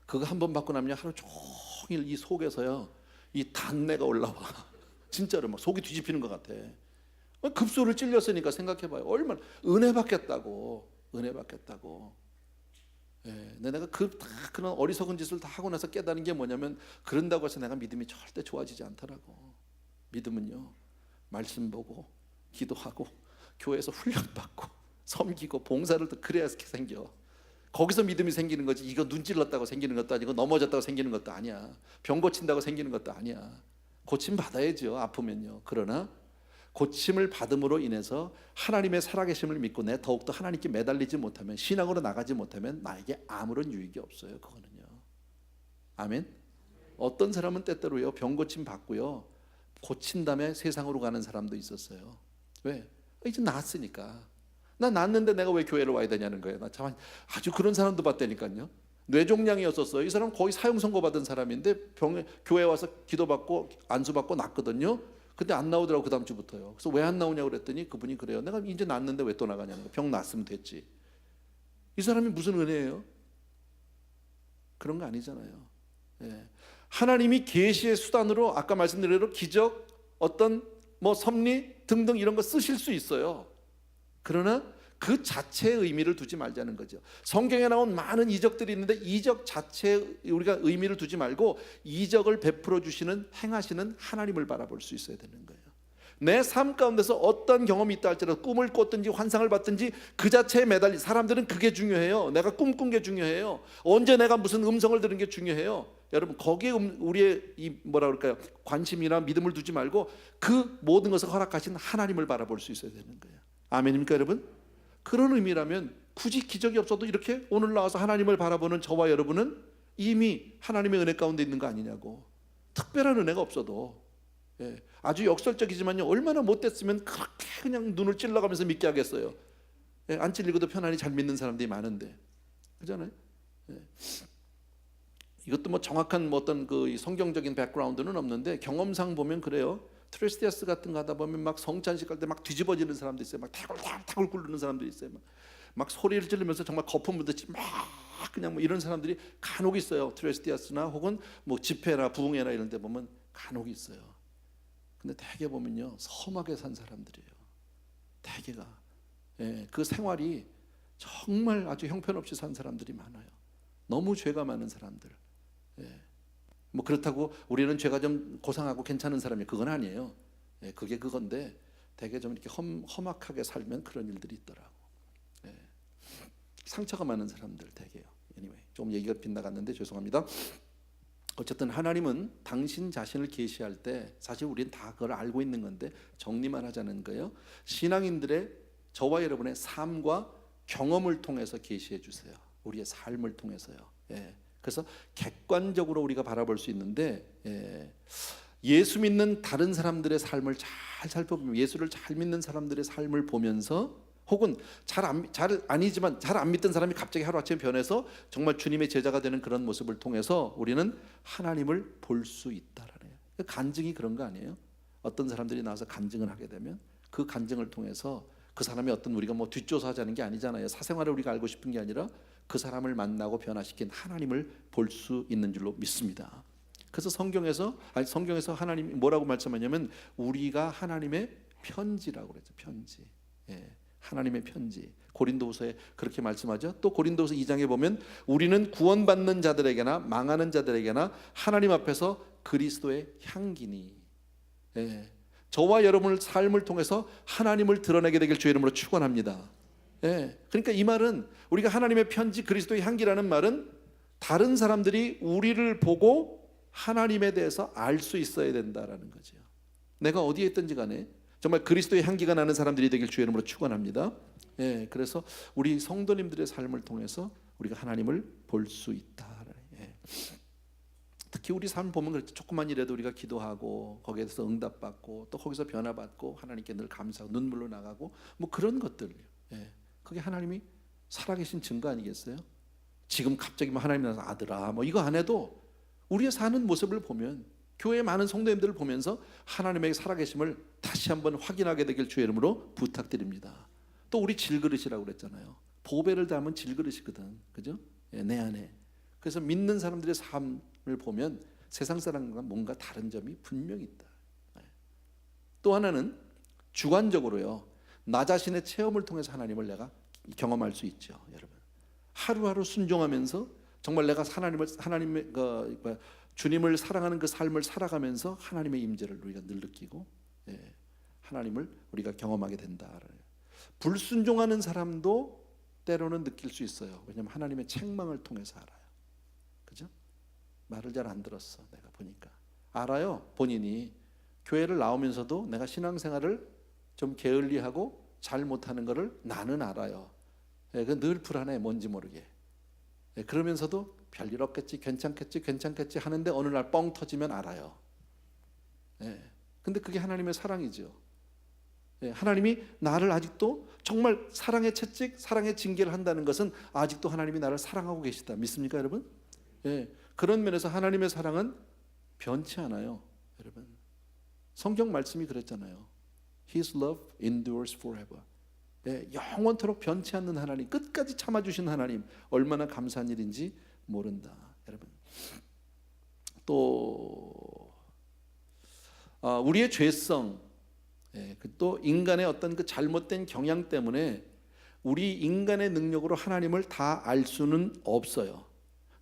그거 한 번 받고 나면 하루 종일 이 속에서요 이 단내가 올라와. 진짜로 막 속이 뒤집히는 것 같아. 급소를 찔렸으니까 생각해봐요. 얼마나 은혜 받겠다고. 근데 내가 그런 어리석은 짓을 다 하고 나서 깨달은 게 뭐냐면, 그런다고 해서 내가 믿음이 절대 좋아지지 않더라고. 믿음은요, 말씀 보고 기도하고 교회에서 훈련받고 섬기고 봉사를 또 그래야 생겨. 거기서 믿음이 생기는 거지. 이거 눈 찔렀다고 생기는 것도 아니고 넘어졌다고 생기는 것도 아니야. 병 고친다고 생기는 것도 아니야. 고침 받아야죠, 아프면요. 그러나 고침을 받음으로 인해서 하나님의 살아계심을 믿고 내 더욱더 하나님께 매달리지 못하면, 신앙으로 나가지 못하면 나에게 아무런 유익이 없어요. 그거는요. 아멘. 어떤 사람은 때때로요 병 고침 받고요 고친 다음에 세상으로 가는 사람도 있었어요. 왜? 이제 나았으니까. 나 낫는데 내가 왜 교회를 와야 되냐는 거예요. 나 참 아주 그런 사람도 봤다니까요. 뇌종양이었었어요. 이 사람 거의 사형 선고 받은 사람인데 교회 와서 기도받고 안수받고 낫거든요. 근데 안 나오더라고, 그 다음 주부터요. 그래서 왜 안 나오냐고 그랬더니 그분이 그래요. 내가 이제 낫는데 왜 또 나가냐는 거예요. 병 낫으면 됐지. 이 사람이 무슨 은혜예요? 그런 거 아니잖아요. 하나님이 계시의 수단으로 아까 말씀드린 대로 기적, 어떤 뭐 섭리 등등 이런 거 쓰실 수 있어요. 그러나 그 자체의 의미를 두지 말자는 거죠. 성경에 나온 많은 이적들이 있는데 이적 자체에 우리가 의미를 두지 말고 이적을 베풀어 주시는 행하시는 하나님을 바라볼 수 있어야 되는 거예요. 내 삶 가운데서 어떤 경험이 있다 할지라도 꿈을 꿨든지 환상을 봤든지 그 자체에 매달린 사람들은 그게 중요해요. 내가 꿈꾼 게 중요해요. 언제 내가 무슨 음성을 들은 게 중요해요. 여러분 거기에 우리의 이 뭐라 그럴까요? 관심이나 믿음을 두지 말고 그 모든 것을 허락하신 하나님을 바라볼 수 있어야 되는 거예요. 아멘입니까 여러분? 그런 의미라면 굳이 기적이 없어도 이렇게 오늘 나와서 하나님을 바라보는 저와 여러분은 이미 하나님의 은혜 가운데 있는 거 아니냐고. 특별한 은혜가 없어도 아주 역설적이지만요, 얼마나 못됐으면 그렇게 그냥 눈을 찔러가면서 믿게 하겠어요. 안 찔리고도 편안히 잘 믿는 사람들이 많은데, 그잖아요. 이것도 뭐 정확한 뭐 어떤 그 성경적인 백그라운드는 없는데 경험상 보면 그래요. 트레스티아스 같은 거 하다 보면 막 성찬식 할 때 막 뒤집어지는 사람도 있어요. 막 타굴타굴 굴르는 사람도 있어요. 막 소리를 지르면서 정말 거품 묻듯이 막 그냥 뭐 이런 사람들이 간혹 있어요. 트레스티아스나 혹은 뭐 집회나 부흥회나 이런 데 보면 간혹 있어요. 근데 대개 보면요, 섬하게 산 사람들이에요. 대개가 그 생활이 정말 아주 형편없이 산 사람들이 많아요. 너무 죄가 많은 사람들. 뭐 그렇다고 우리는 죄가 좀 고상하고 괜찮은 사람이 그건 아니에요. 그게 그건데 대개 좀 이렇게 험악하게 살면 그런 일들이 있더라고. 상처가 많은 사람들 대개요. anyway, 좀 얘기가 빗나갔는데 죄송합니다. 어쨌든 하나님은 당신 자신을 계시할 때 사실 우리는 다 그걸 알고 있는 건데 정리만 하자는 거예요. 신앙인들의 저와 여러분의 삶과 경험을 통해서 계시해 주세요. 우리의 삶을 통해서요. 그래서 객관적으로 우리가 바라볼 수 있는데 예수 믿는 다른 사람들의 삶을 잘 살펴보면 예수를 잘 믿는 사람들의 삶을 보면서 혹은 잘 아니지만 잘 안 믿던 사람이 갑자기 하루아침에 변해서 정말 주님의 제자가 되는 그런 모습을 통해서 우리는 하나님을 볼 수 있다라는 거예요. 간증이 그런 거 아니에요? 어떤 사람들이 나와서 간증을 하게 되면 그 간증을 통해서 그 사람이 어떤 우리가 뭐 뒷조사하자는 게 아니잖아요. 사생활을 우리가 알고 싶은 게 아니라 그 사람을 만나고 변화시킨 하나님을 볼 수 있는 줄로 믿습니다. 그래서 성경에서 하나님이 뭐라고 말씀하냐면 우리가 하나님의 편지라고 그랬죠. 편지. 하나님의 편지. 고린도후서에 그렇게 말씀하죠. 또 고린도후서 2장에 보면 우리는 구원받는 자들에게나 망하는 자들에게나 하나님 앞에서 그리스도의 향기니. 저와 여러분의 삶을 통해서 하나님을 드러내게 되길 주의 이름으로 축원합니다. 그러니까 이 말은 우리가 하나님의 편지 그리스도의 향기라는 말은 다른 사람들이 우리를 보고 하나님에 대해서 알 수 있어야 된다라는 거죠. 내가 어디에 있든지 간에 정말 그리스도의 향기가 나는 사람들이 되길 주의 이름으로 축원합니다. 그래서 우리 성도님들의 삶을 통해서 우리가 하나님을 볼 수 있다. 특히 우리 삶 보면 그렇죠. 조금만 일해도 우리가 기도하고 거기에서 응답받고 또 거기서 변화받고 하나님께 늘 감사하고 눈물로 나가고 뭐 그런 것들. 그게 하나님이 살아계신 증거 아니겠어요? 지금 갑자기 뭐 하나님 나서 아들아 뭐 이거 안 해도 우리의 사는 모습을 보면 교회 많은 성도님들을 보면서 하나님의 살아계심을 다시 한번 확인하게 되길 주의 이름으로 부탁드립니다. 또 우리 질그릇이라고 그랬잖아요. 보배를 담은 질그릇이거든, 그죠? 내 안에. 그래서 믿는 사람들의 삶을 보면 세상 사람과 뭔가 다른 점이 분명히 있다. 또 하나는 주관적으로요. 나 자신의 체험을 통해서 하나님을 내가 경험할 수 있죠, 여러분. 하루하루 순종하면서 정말 내가 하나님의 주님을 사랑하는 그 삶을 살아가면서 하나님의 임재를 우리가 늘 느끼고 하나님을 우리가 경험하게 된다. 불순종하는 사람도 때로는 느낄 수 있어요. 왜냐하면 하나님의 책망을 통해서 알아요. 그죠? 말을 잘 안 들었어. 내가 보니까 알아요. 본인이 교회를 나오면서도 내가 신앙생활을 좀 게을리하고 잘 못하는 것을 나는 알아요. 늘 불안해. 뭔지 모르게. 그러면서도 별일 없겠지, 괜찮겠지 하는데 어느 날 뻥 터지면 알아요. 근데 그게 하나님의 사랑이죠. 하나님이 나를 아직도 정말 사랑의 채찍, 사랑의 징계를 한다는 것은 아직도 하나님이 나를 사랑하고 계시다. 믿습니까, 여러분? 그런 면에서 하나님의 사랑은 변치 않아요, 여러분. 성경 말씀이 그랬잖아요. His love endures forever. 영원토록 변치 않는 하나님, 끝까지 참아주신 하나님, 얼마나 감사한 일인지 모른다, 여러분. 또 우리의 죄성, 또 인간의 어떤 그 잘못된 경향 때문에 우리 인간의 능력으로 하나님을 다 알 수는 없어요.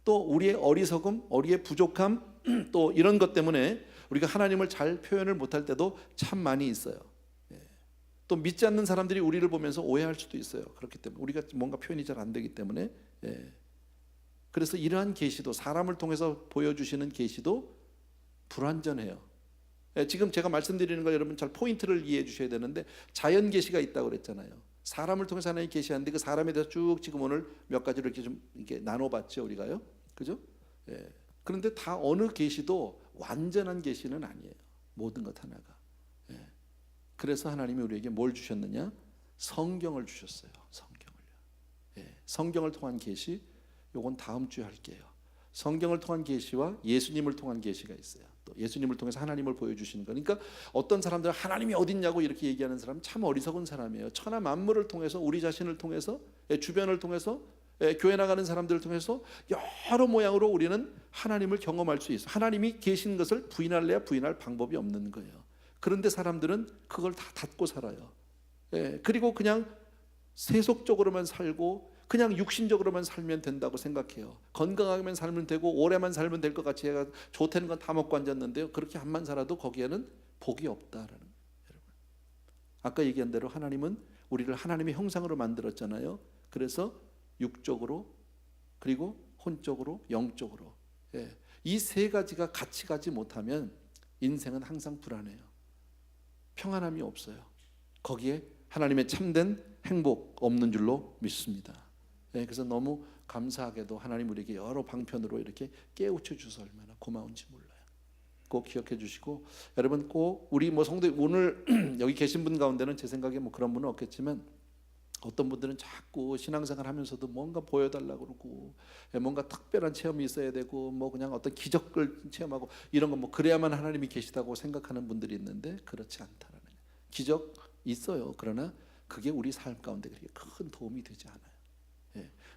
또 우리의 어리석음, 우리의 부족함, 또 이런 것 때문에 우리가 하나님을 잘 표현을 못할 때도 참 많이 있어요. 또 믿지 않는 사람들이 우리를 보면서 오해할 수도 있어요. 그렇기 때문에 우리가 뭔가 표현이 잘 안 되기 때문에. 그래서 이러한 계시도, 사람을 통해서 보여주시는 계시도 불완전해요. 지금 제가 말씀드리는 거 여러분 잘 포인트를 이해해 주셔야 되는데, 자연 계시가 있다고 그랬잖아요. 사람을 통해서 하나님 계시하는데 그 사람에 대해서 쭉 지금 오늘 몇 가지로 이렇게 좀 이렇게 나눠봤죠, 우리가요. 그죠? 그런데 다 어느 계시도 완전한 계시는 아니에요. 모든 것 하나가. 그래서 하나님이 우리에게 뭘 주셨느냐? 성경을 주셨어요. 성경을요. 성경을 통한 계시, 요건 다음 주에 할게요. 성경을 통한 계시와 예수님을 통한 계시가 있어요. 또 예수님을 통해서 하나님을 보여주시는 거니까, 어떤 사람들은 하나님이 어딨냐고 이렇게 얘기하는 사람 참 어리석은 사람이에요. 천하 만물을 통해서, 우리 자신을 통해서, 주변을 통해서, 교회 나가는 사람들을 통해서 여러 모양으로 우리는 하나님을 경험할 수 있어요. 하나님이 계신 것을 부인할래야 부인할 방법이 없는 거예요. 그런데 사람들은 그걸 다 닫고 살아요. 그리고 그냥 세속적으로만 살고 그냥 육신적으로만 살면 된다고 생각해요. 건강하게만 살면 되고 오래만 살면 될 것 같이 해가 좋다는 건 다 먹고 앉았는데요, 그렇게 한만 살아도 거기에는 복이 없다라는 거예요. 여러분, 아까 얘기한 대로 하나님은 우리를 하나님의 형상으로 만들었잖아요. 그래서 육적으로, 그리고 혼적으로, 영적으로, 이 세 가지가 같이 가지 못하면 인생은 항상 불안해요. 평안함이 없어요. 거기에 하나님의 참된 행복 없는 줄로 믿습니다. 그래서 너무 감사하게도 하나님 우리에게 여러 방편으로 이렇게 깨우쳐 주셔서 얼마나 고마운지 몰라요. 꼭 기억해 주시고, 여러분 꼭 우리 성도 오늘 여기 계신 분 가운데는 제 생각에 그런 분은 없겠지만, 어떤 분들은 자꾸 신앙생활 하면서도 뭔가 보여달라고 그러고, 뭔가 특별한 체험이 있어야 되고, 그냥 어떤 기적을 체험하고 이런 거 그래야만 하나님이 계시다고 생각하는 분들이 있는데, 그렇지 않다라는 거예요. 기적 있어요. 그러나 그게 우리 삶 가운데 그렇게 큰 도움이 되지 않아요.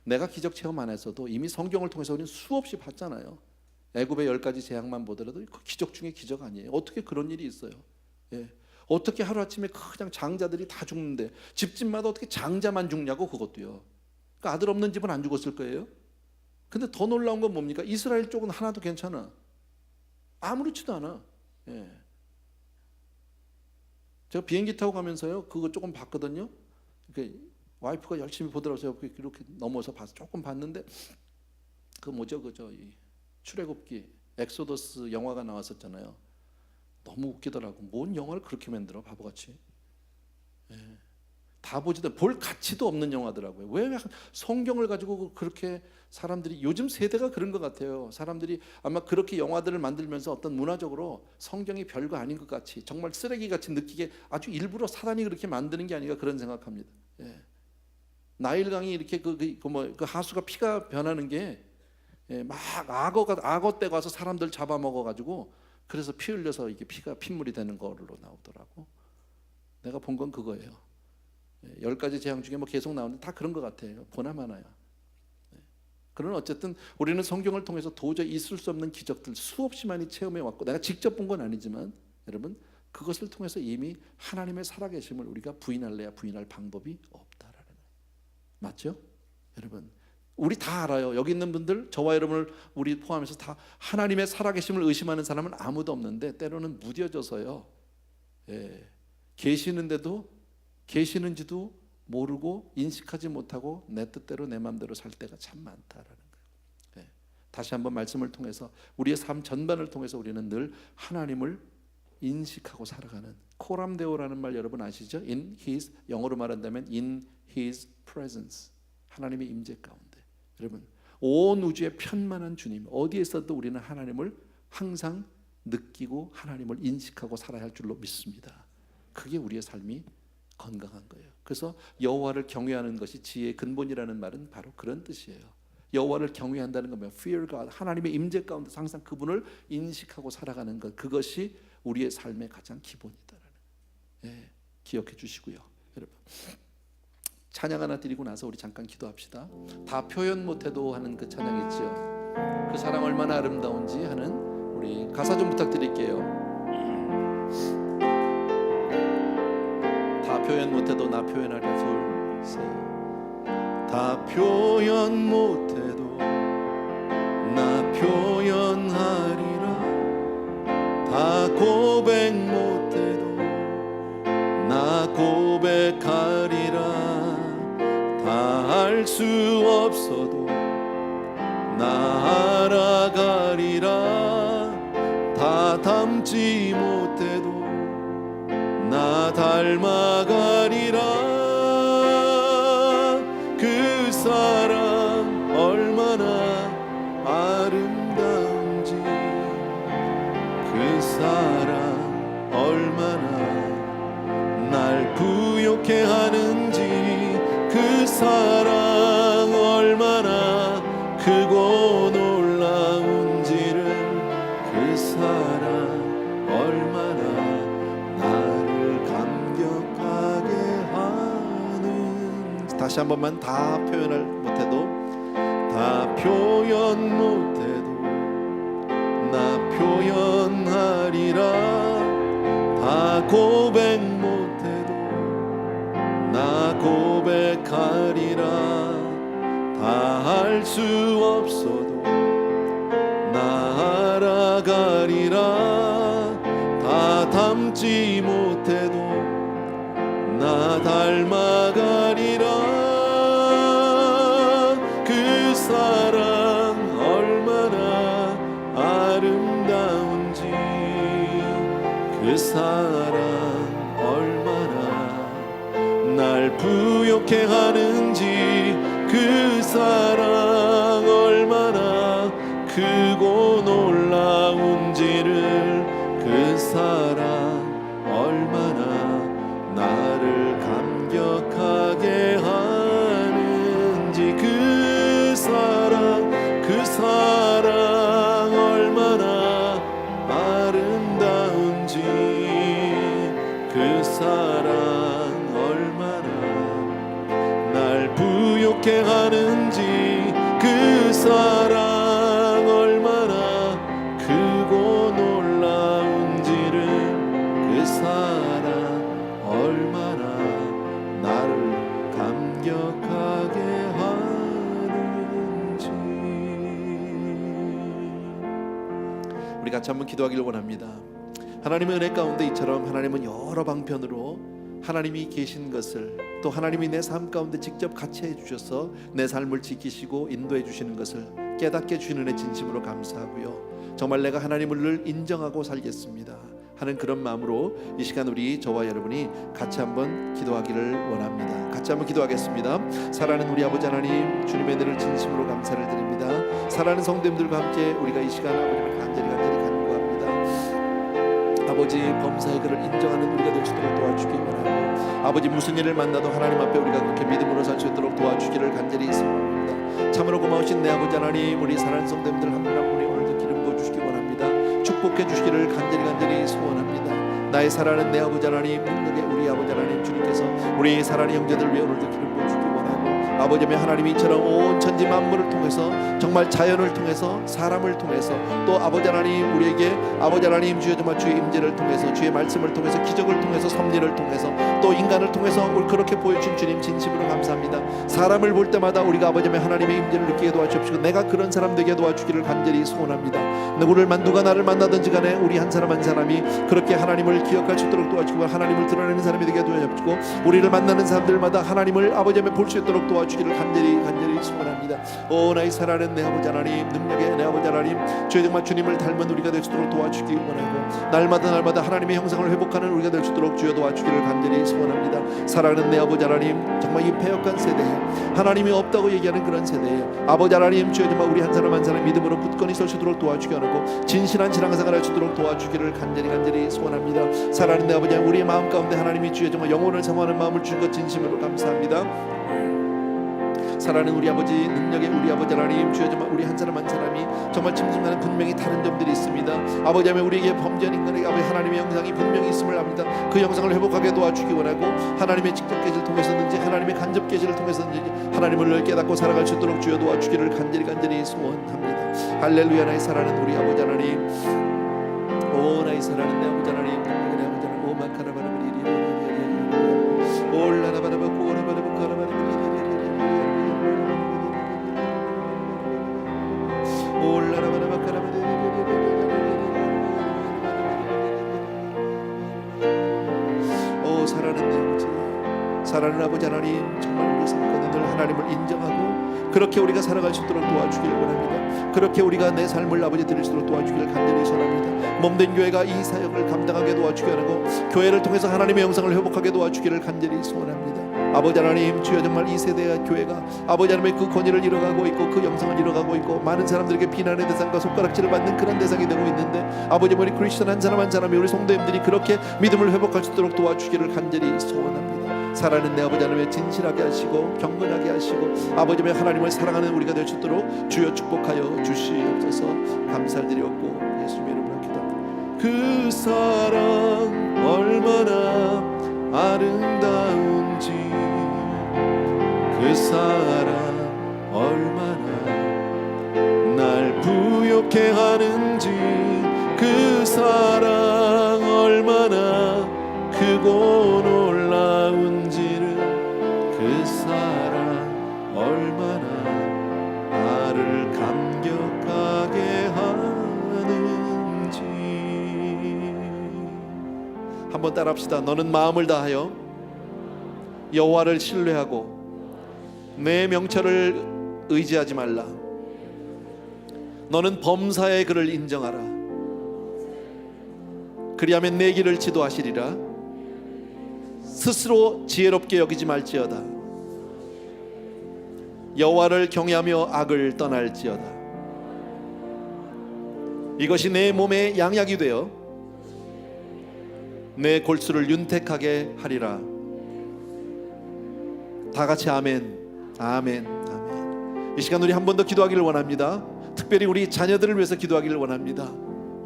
내가 기적 체험 안 했어도 이미 성경을 통해서 우리는 수없이 봤잖아요. 애굽의 10가지 재앙만 보더라도 그 기적 중에 기적 아니에요. 어떻게 그런 일이 있어요? 어떻게 하루아침에 그냥 장자들이 다 죽는데, 집집마다 어떻게 장자만 죽냐고, 그것도요. 그러니까 아들 없는 집은 안 죽었을 거예요. 근데 더 놀라운 건 뭡니까? 이스라엘 쪽은 하나도 괜찮아. 아무렇지도 않아. 제가 비행기 타고 가면서요, 그거 조금 봤거든요. 와이프가 열심히 보더라고요. 이렇게 넘어서 조금 봤는데, 이 출애굽기 엑소더스 영화가 나왔었잖아요. 너무 웃기더라고. 뭔 영화를 그렇게 만들어, 바보같이. 다 보지도 볼 가치도 없는 영화더라고요. 왜 성경을 가지고 그렇게 사람들이, 요즘 세대가 그런 것 같아요. 사람들이 아마 그렇게 영화들을 만들면서 어떤 문화적으로 성경이 별거 아닌 것 같이, 정말 쓰레기같이 느끼게 아주 일부러 사단이 그렇게 만드는 게 아닌가, 그런 생각합니다. 나일강이 이렇게 그 하수가 피가 변하는 게, 막 악어 떼고 와서 사람들 잡아먹어 가지고, 그래서 피 흘려서 이게 피가 핏물이 되는 걸로 나오더라고. 내가 본 건 그거예요. 10가지 재앙 중에 계속 나오는데 다 그런 것 같아요. 보나마나야. 그러나 어쨌든 우리는 성경을 통해서 도저히 있을 수 없는 기적들 수없이 많이 체험해 왔고, 내가 직접 본 건 아니지만 여러분, 그것을 통해서 이미 하나님의 살아계심을 우리가 부인할래야 부인할 방법이 없다라는 거예요. 맞죠? 여러분, 우리 다 알아요. 여기 있는 분들, 저와 여러분을 우리 포함해서 다 하나님의 살아계심을 의심하는 사람은 아무도 없는데, 때로는 무뎌져서요, 계시는데도 계시는지도 모르고 인식하지 못하고 내 뜻대로 내 마음대로 살 때가 참 많다라는 거예요. 다시 한번 말씀을 통해서, 우리의 삶 전반을 통해서 우리는 늘 하나님을 인식하고 살아가는, 코람데오라는 말 여러분 아시죠? In His, 영어로 말한다면 in His presence, 하나님의 임재 가운데. 여러분, 온 우주의 편만한 주님, 어디에 있어도 우리는 하나님을 항상 느끼고 하나님을 인식하고 살아야 할 줄로 믿습니다. 그게 우리의 삶이 건강한 거예요. 그래서 여호와를 경외하는 것이 지혜의 근본이라는 말은 바로 그런 뜻이에요. 여호와를 경외한다는 건 fear God, 하나님의 임재 가운데 항상 그분을 인식하고 살아가는 것, 그것이 우리의 삶의 가장 기본이다라는, 기억해 주시고요. 여러분, 찬양 하나 드리고 나서 우리 잠깐 기도합시다. 다 표현 못해도 하는 그 찬양 있죠. 그 사랑 얼마나 아름다운지 하는, 우리 가사 좀 부탁드릴게요. 다 표현 못해도 나 표현하리라. 둘, 셋. 다 표현 못해도 나 표현하리라. 다 고백 못해도 나 고백하리라. 다 알 수 없어도 나 알아가리라. 다 닮지 못해도 나 닮아가리라. 그 사랑 얼마나 아름다운지, 그 사랑 얼마나 날 부욕해 하는지, 그 사랑 얼마나 크고 놀라운지를, 그 사랑 얼마나 나를 감격하게 하는지. 다시 한 번만. 다 표현을 못해도 다 표현 못해도 나 표현하리라. 다 고백 못해도 나 고백하리라. 다 알 수 없어도 나 알아가리라. 다 닮지 못해도 나 닮아가리라. 그 사랑 얼마나 아름다운지, 그 사랑 얼마나 날 부욕해 하는지, 그 사랑 얼마나 크고 놀라운지를, 그 사랑 얼마나 나를 감격하게 하는지, 그 사랑 얼마나 아름다운지, 그 사랑 얼마나 날 부욕해 하는지, 그 사랑 얼마나 크고 놀라운지를, 그 사랑 얼마나 나를 감격하게 하는지. 우리 같이 한번 기도하기를 원합니다. 하나님의 은혜 가운데 이처럼 하나님은 여러 방편으로 하나님이 계신 것을, 또 하나님이 내 삶 가운데 직접 같이 해주셔서 내 삶을 지키시고 인도해 주시는 것을 깨닫게 주시는 애 진심으로 감사하고요. 정말 내가 하나님을 늘 인정하고 살겠습니다 하는 그런 마음으로 이 시간 우리 저와 여러분이 같이 한번 기도하기를 원합니다. 같이 한번 기도하겠습니다. 사랑하는 우리 아버지 하나님, 주님의 은혜를 진심으로 감사를 드립니다. 사랑하는 성도님들과 함께 우리가 이 시간 아버지를 간절히 간구합니다. 아버지, 범사의 그를 인정하는 우리가 될 수 있도록 도와주기 원하고, 아버지 무슨 일을 만나도 하나님 앞에 우리가 그렇게 믿음으로 살 수 있도록 도와주기를 간절히 소원합니다. 참으로 고마우신 내 아버지 하나님, 우리 사랑하는 성도님들 한 분 한 분이 오늘도 기름 부어주시기 원합니다. 축복해 주시기를 간절히 소원합니다. 나의 사랑하는 내 아버지 하나님, 능력의 우리 아버지 하나님 주님께서 우리 사랑하는 형제들 위해 오늘도 기름 부어주기 원하고, 아버지의 하나님이 이처럼 온 천지 만물을 통해서, 정말 자연을 통해서, 사람을 통해서, 또 아버지 하나님 우리에게 아버지 하나님 주여 정말 주의 임재를 통해서, 주의 말씀을 통해서, 기적을 통해서, 섭리를 통해서, 또 인간을 통해서 우리 그렇게 보여준 주님 진심으로 감사합니다. 사람을 볼 때마다 우리가 아버지의 하나님의 임재를 느끼게 도와주십시고, 내가 그런 사람 되게 도와주기를 간절히 소원합니다. 누가 나를 만나든지 간에 우리 한 사람 한 사람이 그렇게 하나님을 기억할 수 있도록 도와주시고, 하나님을 드러내는 사람이 되게 도와주시고, 우리를 만나는 사람들마다 하나님을 아버지의 볼 수 있도록 도와주기를 간절히 소원합니다. 오 나의 사랑하는 내 아버지 하나님, 능력의 내 아버지 하나님, 주의 정말 주님을 닮은 우리가 될 수 있도록 도와주기 원하고, 날마다 하나님의 형상을 회복하는 우리가 될 수 있도록 주여 도와주기를 간절히 소원합니다. 사랑하는 내 아버지 하나님, 정말 이 패역한 세대에 하나님이 없다고 얘기하는 그런 세대에 아버지 하나님 주여 정말 우리 한 사람 한 사람 믿음으로 굳건히 설 수 있도록 도와주기 원하고, 진실한 신앙생활 할 수 있도록 도와주기를 간절히 소원합니다. 사랑하는 내 아버지 하나님, 우리의 마음 가운데 하나님이 주여 정말 영혼을 사모하는 마음을 주신 것 진심으로 감사합니다. 사랑하는 우리 아버지, 능력의 우리 아버지 하나님 주여 정말 우리 한 사람 한 사람이 정말 짐승과는 분명히 다른 점들이 있습니다. 아버지 하나님, 우리에게 범죄한 인간에게 아버지 하나님의 영상이 분명히 있음을 압니다. 그 영상을 회복하게 도와주기 원하고, 하나님의 직접 계시를 통해서든지 하나님의 간접 계시를 통해서든지 하나님을 늘 깨닫고 살아갈 수 있도록 주여 도와주기를 간절히 소원합니다. 할렐루야. 나의 사랑하는 우리 아버지 하나님, 오 나의 사랑하는 내 아버지 하나님, 내 아버지 하나님, 오 마카라바르비리리리리리리리 올라라바라바 고라바라바 카라바르비리리리리리리 올라라바라바 카라바르비리리리리리. 오 사랑하는 내 아버지, 사랑하는 아버지 하나님, 정말 우리 삶 가운데 늘 하나님을 인정하고 그렇게 우리가 살아갈 수 있도록 도와주기를 원합니다. 그렇게 우리가 내 삶을 아버지 드릴 수 있도록 도와주기를 간절히 소원합니다. 몸된 교회가 이 사역을 감당하게 도와주기 원하고 교회를 통해서 하나님의 영상을 회복하게 도와주기를 간절히 소원합니다. 아버지 하나님, 주여 정말 이 세대의 교회가 아버지 하나님의 그 권위를 잃어가고 있고 그 영성을 잃어가고 있고 많은 사람들에게 비난의 대상과 손가락질을 받는 그런 대상이 되고 있는데 아버지 우리 크리스천 한 사람 한 사람이 우리 성도님들이 그렇게 믿음을 회복할 수 있도록 도와주기를 간절히 소원합니다. 살아있는 내 아버지 하나님의 진실하게 하시고 경건하게 하시고 아버지의 하나님을 사랑하는 우리가 될 수 있도록 주여 축복하여 주시옵소서. 감사드렸고 예수님의 이름으로 기도합니다. 그 사랑 얼마나 아름다운지, 그 사랑 얼마나 날 부욕해 하는지, 그 사랑 얼마나 크고 놀라운지를, 그 사랑 얼마나 나를 감격하게 하는지. 한번 따라합시다. 너는 마음을 다하여 여호와를 신뢰하고 내 명철을 의지하지 말라. 너는 범사의 그를 인정하라. 그리하면 내 길을 지도하시리라. 스스로 지혜롭게 여기지 말지어다. 여호와를 경외하며 악을 떠날지어다. 이것이 내 몸의 양약이 되어 내 골수를 윤택하게 하리라. 다 같이 아멘, 아멘, 아멘. 이 시간 우리 한 번 더 기도하기를 원합니다. 특별히 우리 자녀들을 위해서 기도하기를 원합니다.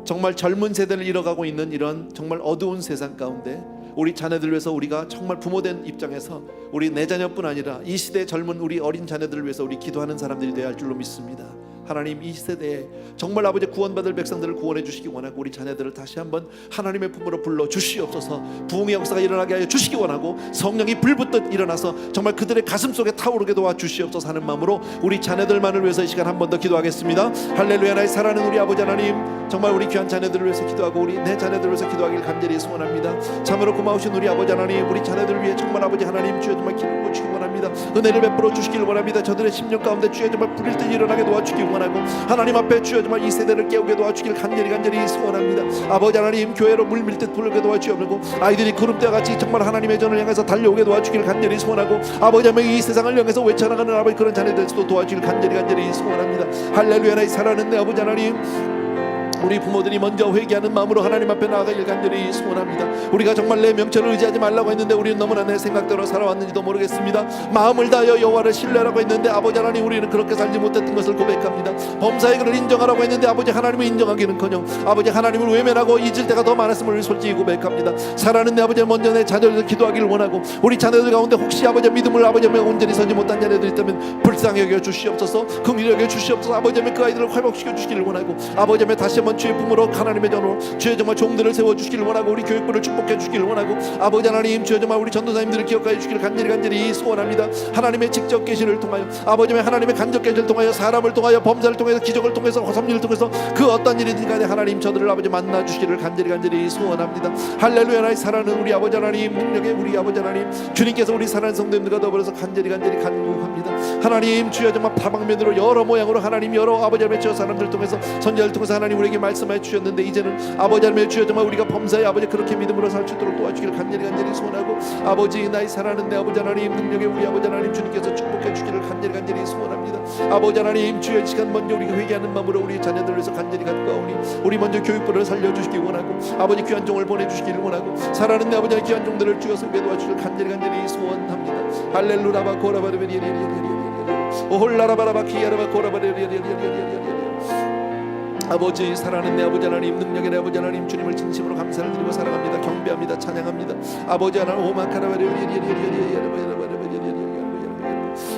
정말 젊은 세대를 잃어가고 있는 이런 정말 어두운 세상 가운데 우리 자녀들을 위해서 우리가 정말 부모된 입장에서 우리 내 자녀뿐 아니라 이 시대의 젊은 우리 어린 자녀들을 위해서 우리 기도하는 사람들이 되어야 할 줄로 믿습니다. 하나님, 이 세대에 정말 아버지 구원받을 백성들을 구원해 주시기 원하고 우리 자녀들을 다시 한번 하나님의 품으로 불러 주시옵소서. 부흥의 역사가 일어나게 하여 주시기 원하고 성령이 불붙듯 일어나서 정말 그들의 가슴 속에 타오르게 도와 주시옵소서 하는 마음으로 우리 자녀들만을 위해서 이 시간 한 번 더 기도하겠습니다. 할렐루야. 나의 사랑하는 우리 아버지 하나님, 정말 우리 귀한 자녀들을 위해서 기도하고 우리 내 자녀들을 위해서 기도하기를 간절히 소원합니다. 참으로 고마우신 우리 아버지 하나님, 우리 자녀들을 위해 정말 아버지 하나님 주여 정말 기름 부으시기 원합니다. 은혜를 베풀어 주시길 원합니다. 저들의 심령 가운데 주여 정말 불일 듯 일어나게 도와주시기 원합니다. 하나님 앞에 주여 정말 이 세대를 깨우게 도와주길 간절히 소원합니다. 아버지 하나님, 교회로 물밀 듯 불게 도와주시옵고 아이들이 구름대와 같이 정말 하나님의 전을 향해서 달려오게 도와주길 간절히 소원하고 아버지 하나님, 이 세상을 향해서 외쳐나가는 아버지 그런 자녀들도 도와주길 간절히 소원합니다. 할렐루야. 나의 사랑하는 내 아버지 하나님, 우리 부모들이 먼저 회개하는 마음으로 하나님 앞에 나아가길 간절히 소원합니다. 우리가 정말 내 명철을 의지하지 말라고 했는데 우리는 너무나 내 생각대로 살아왔는지도 모르겠습니다. 마음을 다하여 여호와를 신뢰하라고 했는데 아버지 하나님, 우리는 그렇게 살지 못했던 것을 고백합니다. 범사의 그를 인정하라고 했는데 아버지 하나님을 인정하기는커녕 아버지 하나님을 외면하고 잊을 때가 더 많았음을 솔직히 고백합니다. 사랑하는 내 아버지, 먼저 내 자녀들 기도하기를 원하고 우리 자녀들 가운데 혹시 아버지 믿음을 아버지 온전히 서지 못한 자녀들이 있다면 불쌍히 여겨 주시옵소서. 긍휼히 여겨 주시옵소서. 아버지 그 아이들을 회복시켜 주시기를 원하고 아버지 다시 한번 주의 품으로 하나님의 전으로 주의 정말 종들을 세워주시기를 원하고 우리 교육부를 축복해 주시기를 원하고 아버지 하나님, 주의 정말 우리 전도사님들을 기억하여 주시기를 간절히 소원합니다. 하나님의 직접 계시를 통하여 아버지 하나님의 간접 계시를 통하여 사람을 통하여 범사를 통해서 기적을 통해서 섭리를 통해서 그 어떤 일이든 간에 하나님 저들을 아버지 만나 주시기를 간절히 소원합니다. 할렐루야. 나의 사랑하는 우리 아버지 하나님, 능력의 우리 아버지 하나님, 주님께서 우리 사랑하는 성도님들과 더불어서 간절히 간구합니다. 하나님, 주여 정말 다방면으로 여러 모양으로 하나님 여러 아버지 하나님의 저 사람들 통해서 선지자를 통해서 하나님 우리에게 말씀해 주셨는데 이제는 아버지 하나님의 주여 정말 우리가 범사의 아버지 그렇게 믿음으로 살 수 있도록 도와주기를 간절히 소원하고 아버지, 나의 사랑하는 내 아버지 하나님, 능력의 우리 아버지 하나님, 주님께서 축복해 주기를 간절히 소원합니다. 아버지 하나님, 주여 시간 먼저 우리가 회개하는 마음으로 우리 자녀들을 위해서 간절히 간구하오니 우리 먼저 교육부를 살려주시기 원하고 아버지 귀한 종을 보내주시기를 원하고 사랑하는 내 아버지의 귀한 종들을 주여 소개 도와주시기를 간절히 소원합니다. 할렐루라바 고라바르베리리리리리리리 오홀라라바라바 키야라바 고라바르리리리리리리리. 아버지, 사랑하는 내 아버지 하나님, 능력의 내 아버지 하나님, 주님을 진심으로 감사를 드리고 사랑합니다. 경배합니다. 찬양합니다. 아버지 하나님,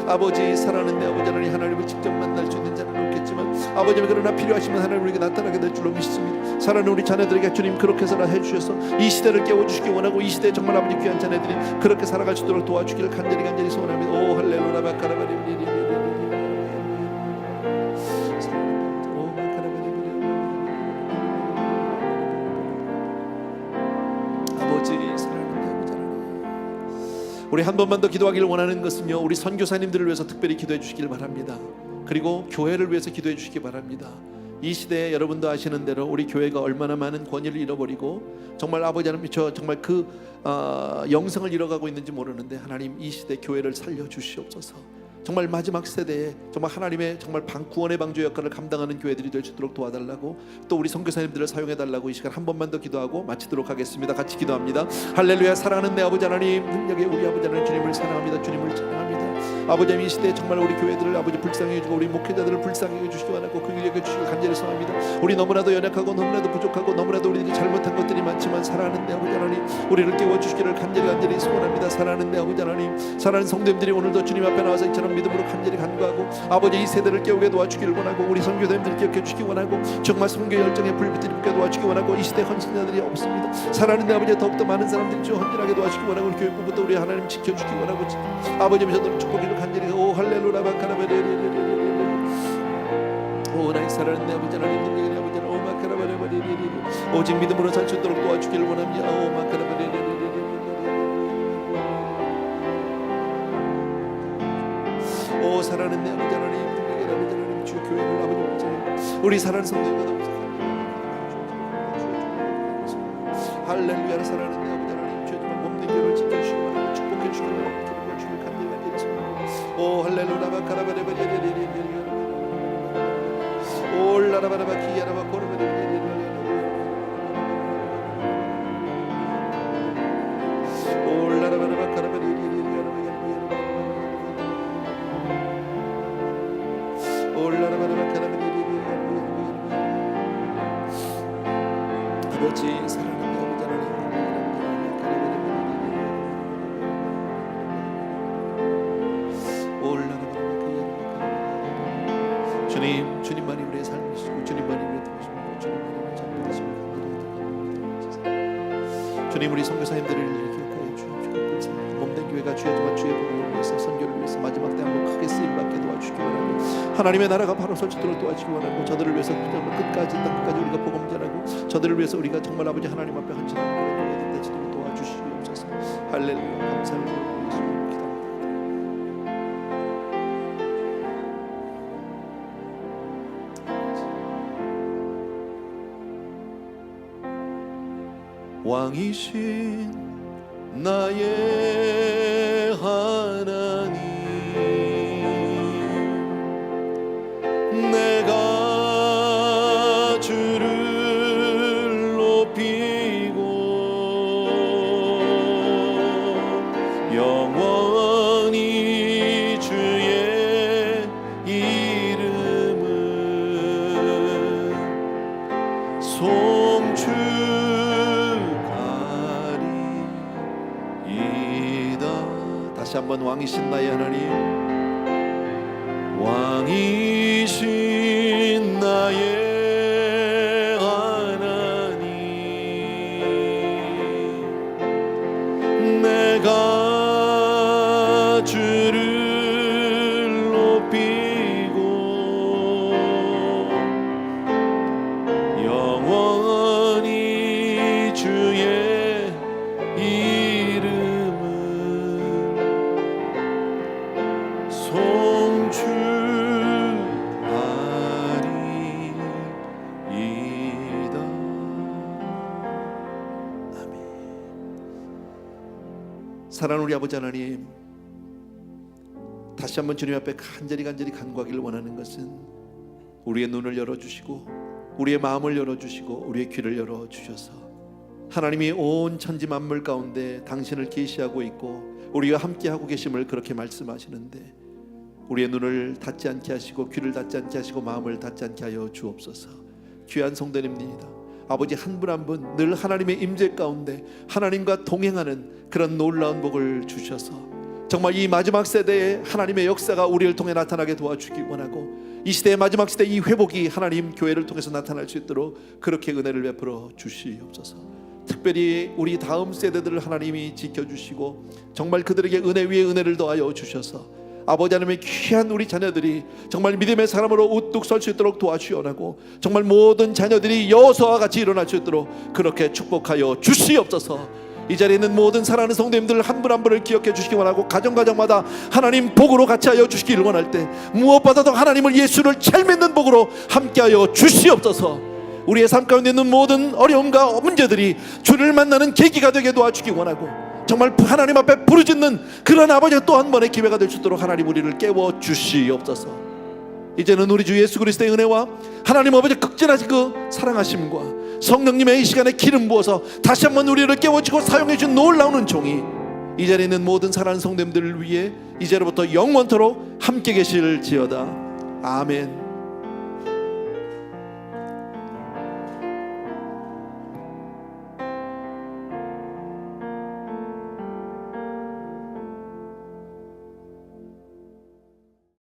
아버지, 사랑하는 내 아버지 하나님, 하나님을 직접 만날 수 있는 자는 없겠지만 아버지, 그러나 필요하시면 하나님 우리에게 나타나게 될 줄로 믿습니다. 사랑하는 우리 자녀들에게 주님 그렇게 살아 해주셔서 이 시대를 깨워주시기 원하고, 이 시대에 정말 아버지 귀한 자녀들이 그렇게 살아갈 수 있도록 도와주기를 간절히 소원합니다. 오 할렐루야 바카라바리. 우리 한 번만 더 기도하기를 원하는 것은요, 우리 선교사님들을 위해서 특별히 기도해 주시길 바랍니다. 그리고 교회를 위해서 기도해 주시기 바랍니다. 이 시대에 여러분도 아시는 대로 우리 교회가 얼마나 많은 권위를 잃어버리고 정말 아버지 하나님, 저 정말 그 영성을 잃어가고 있는지 모르는데, 하나님 이 시대 교회를 살려 주시옵소서. 정말 마지막 세대에 정말 하나님의 정말 구원의 방주 역할을 감당하는 교회들이 될 수 있도록 도와달라고, 또 우리 선교사님들을 사용해달라고 이 시간 한 번만 더 기도하고 마치도록 하겠습니다. 같이 기도합니다. 할렐루야. 사랑하는 내 아버지 하나님, 능력의 우리 아버지 하나님, 주님을 사랑합니다. 주님을 찬양합니다. 아버지, 이 시대에 정말 우리 교회들을 아버지 불쌍히 해주고 우리 목회자들을 불쌍히 해주시기 원하고 그 길 여겨주시길 간절히 소원합니다. 우리 너무나도 연약하고 너무나도 부족하고 너무나도 우리들이 잘못한 것들이 많지만, 사랑하는 내 아버지 하나님, 우리를 깨워주시기를 간절히 소원합니다. 사랑하는 내 아버지 하나님, 사랑하는 성도님들이 오늘도 주님 앞에 나와서 이처럼 믿음으로 간절히 간구하고, 아버지 이 세대를 깨우게 도와주기를 원하고, 우리 선교사님들 기억해 주시기 원하고, 정말 선교 열정의 불빛들이 붙게 도와주기 원하고, 이 시대 헌신자들이 없습니다. 사랑하는 내 아버지, 더욱더 많은 사람들이 주 헌신하게 도와주기 원하고, 우리 교육부부터 우리 하나님 지켜주기 원하고, 아버지 저들을 축복기를 간절히. 오 할렐루야 바카라바레레레레레레. 오 나의 사랑하는 내 아버지 하나님, 능력의 내 아버지 하나님, 오 마카라바레레레레레. 오직 믿음으로 살 수 있도록 도와주기를 원합니다. 오 마카라바레레레레레. 오 사랑하는 내 아버지 하나님, 능력의 내 아버지 하나님, 주 교회를 아버지 보자. 우리 사랑하는 성도님과 할렐루야. 사랑하는 내 아버지 하나님, 주의 몸된 교회를 지켜주시기 원하고 축복해 주시기 원하고, 기도해 주시길 간절히 소원합니다. 오 할렐루야 바카라바레레레레레레. 오 라라바라바 키야라바 코르베레레레레레. 오 라라바라바 카라베레레레레. 아버지 사랑하는 아버지 하나님, 주님, 주님만이 우리의 삶이시고 주님만이 우리의 도우시고 주님만이 우리의 전부되시고 주님, 우리 선교사님들을 기억하여 주옵시고, 몸된 교회가 주의 정말 주의 복음을 위해서, 선교를 위해서 마지막 때 한번 크게 쓰임받게 도와주시기 원하고, 하나님의 나라가 바로 설치도록 도와주시기 원하고, 저들을 위해서 끝까지 땅끝까지 우리가 복음 전하고, 저들을 위해서 우리가 정말 아버지 하나님 앞에 헌신하는 그런 교회들 되시도록 도와주시옵소서. 할렐루야. 감사를 드리고 예수님 기도합니다. 왕이신 나의 하나님, 내가 주를 높이고 영원히 주의 이름을 송축하리이다. 다시 한번, 왕이신 나의 하나님, 왕이신 나의 하나님, 내가 주를 높이고 영원히 주의 이름을 송축하리이다. 아멘. 사랑하는 우리 아버지 하나님, 다시 한번 주님 앞에 간절히 간구하기를 원하는 것은, 우리의 눈을 열어주시고 우리의 마음을 열어주시고 우리의 귀를 열어주셔서, 하나님이 온 천지 만물 가운데 당신을 계시하고 있고 우리와 함께하고 계심을 그렇게 말씀하시는데, 우리의 눈을 닫지 않게 하시고 귀를 닫지 않게 하시고 마음을 닫지 않게 하여 주옵소서. 귀한 성도님입니다. 아버지 한 분 한 분 늘 하나님의 임재 가운데 하나님과 동행하는 그런 놀라운 복을 주셔서, 정말 이 마지막 세대에 하나님의 역사가 우리를 통해 나타나게 도와주기 원하고, 이 시대의 마지막 시대 이 회복이 하나님 교회를 통해서 나타날 수 있도록 그렇게 은혜를 베풀어 주시옵소서. 특별히 우리 다음 세대들을 하나님이 지켜주시고 정말 그들에게 은혜 위에 은혜를 더하여 주셔서 아버지 하나님의 귀한 우리 자녀들이 정말 믿음의 사람으로 우뚝 설 수 있도록 도와주시옵고, 정말 모든 자녀들이 여호수아와 같이 일어날 수 있도록 그렇게 축복하여 주시옵소서. 이 자리에 있는 모든 사랑하는 성도님들 한 분 한 분을 기억해 주시기 원하고, 가정마다 하나님 복으로 같이 하여 주시기를 원할 때 무엇보다도 하나님을, 예수를 잘 믿는 복으로 함께하여 주시옵소서. 우리의 삶 가운데 있는 모든 어려움과 문제들이 주를 만나는 계기가 되게 도와주기 원하고, 정말 하나님 앞에 부르짖는 그런 아버지가 또 한 번의 기회가 될 수 있도록 하나님 우리를 깨워 주시옵소서. 이제는 우리 주 예수 그리스도의 은혜와 하나님 아버지 극진하신 그 사랑하심과 성령님의 이 시간에 기름 부어서 다시 한번 우리를 깨워주고 사용해 준 놀라운 은총이 이 자리에 있는 모든 사랑하는 성도님들을 위해 이제로부터 영원토록 함께 계실지어다. 아멘.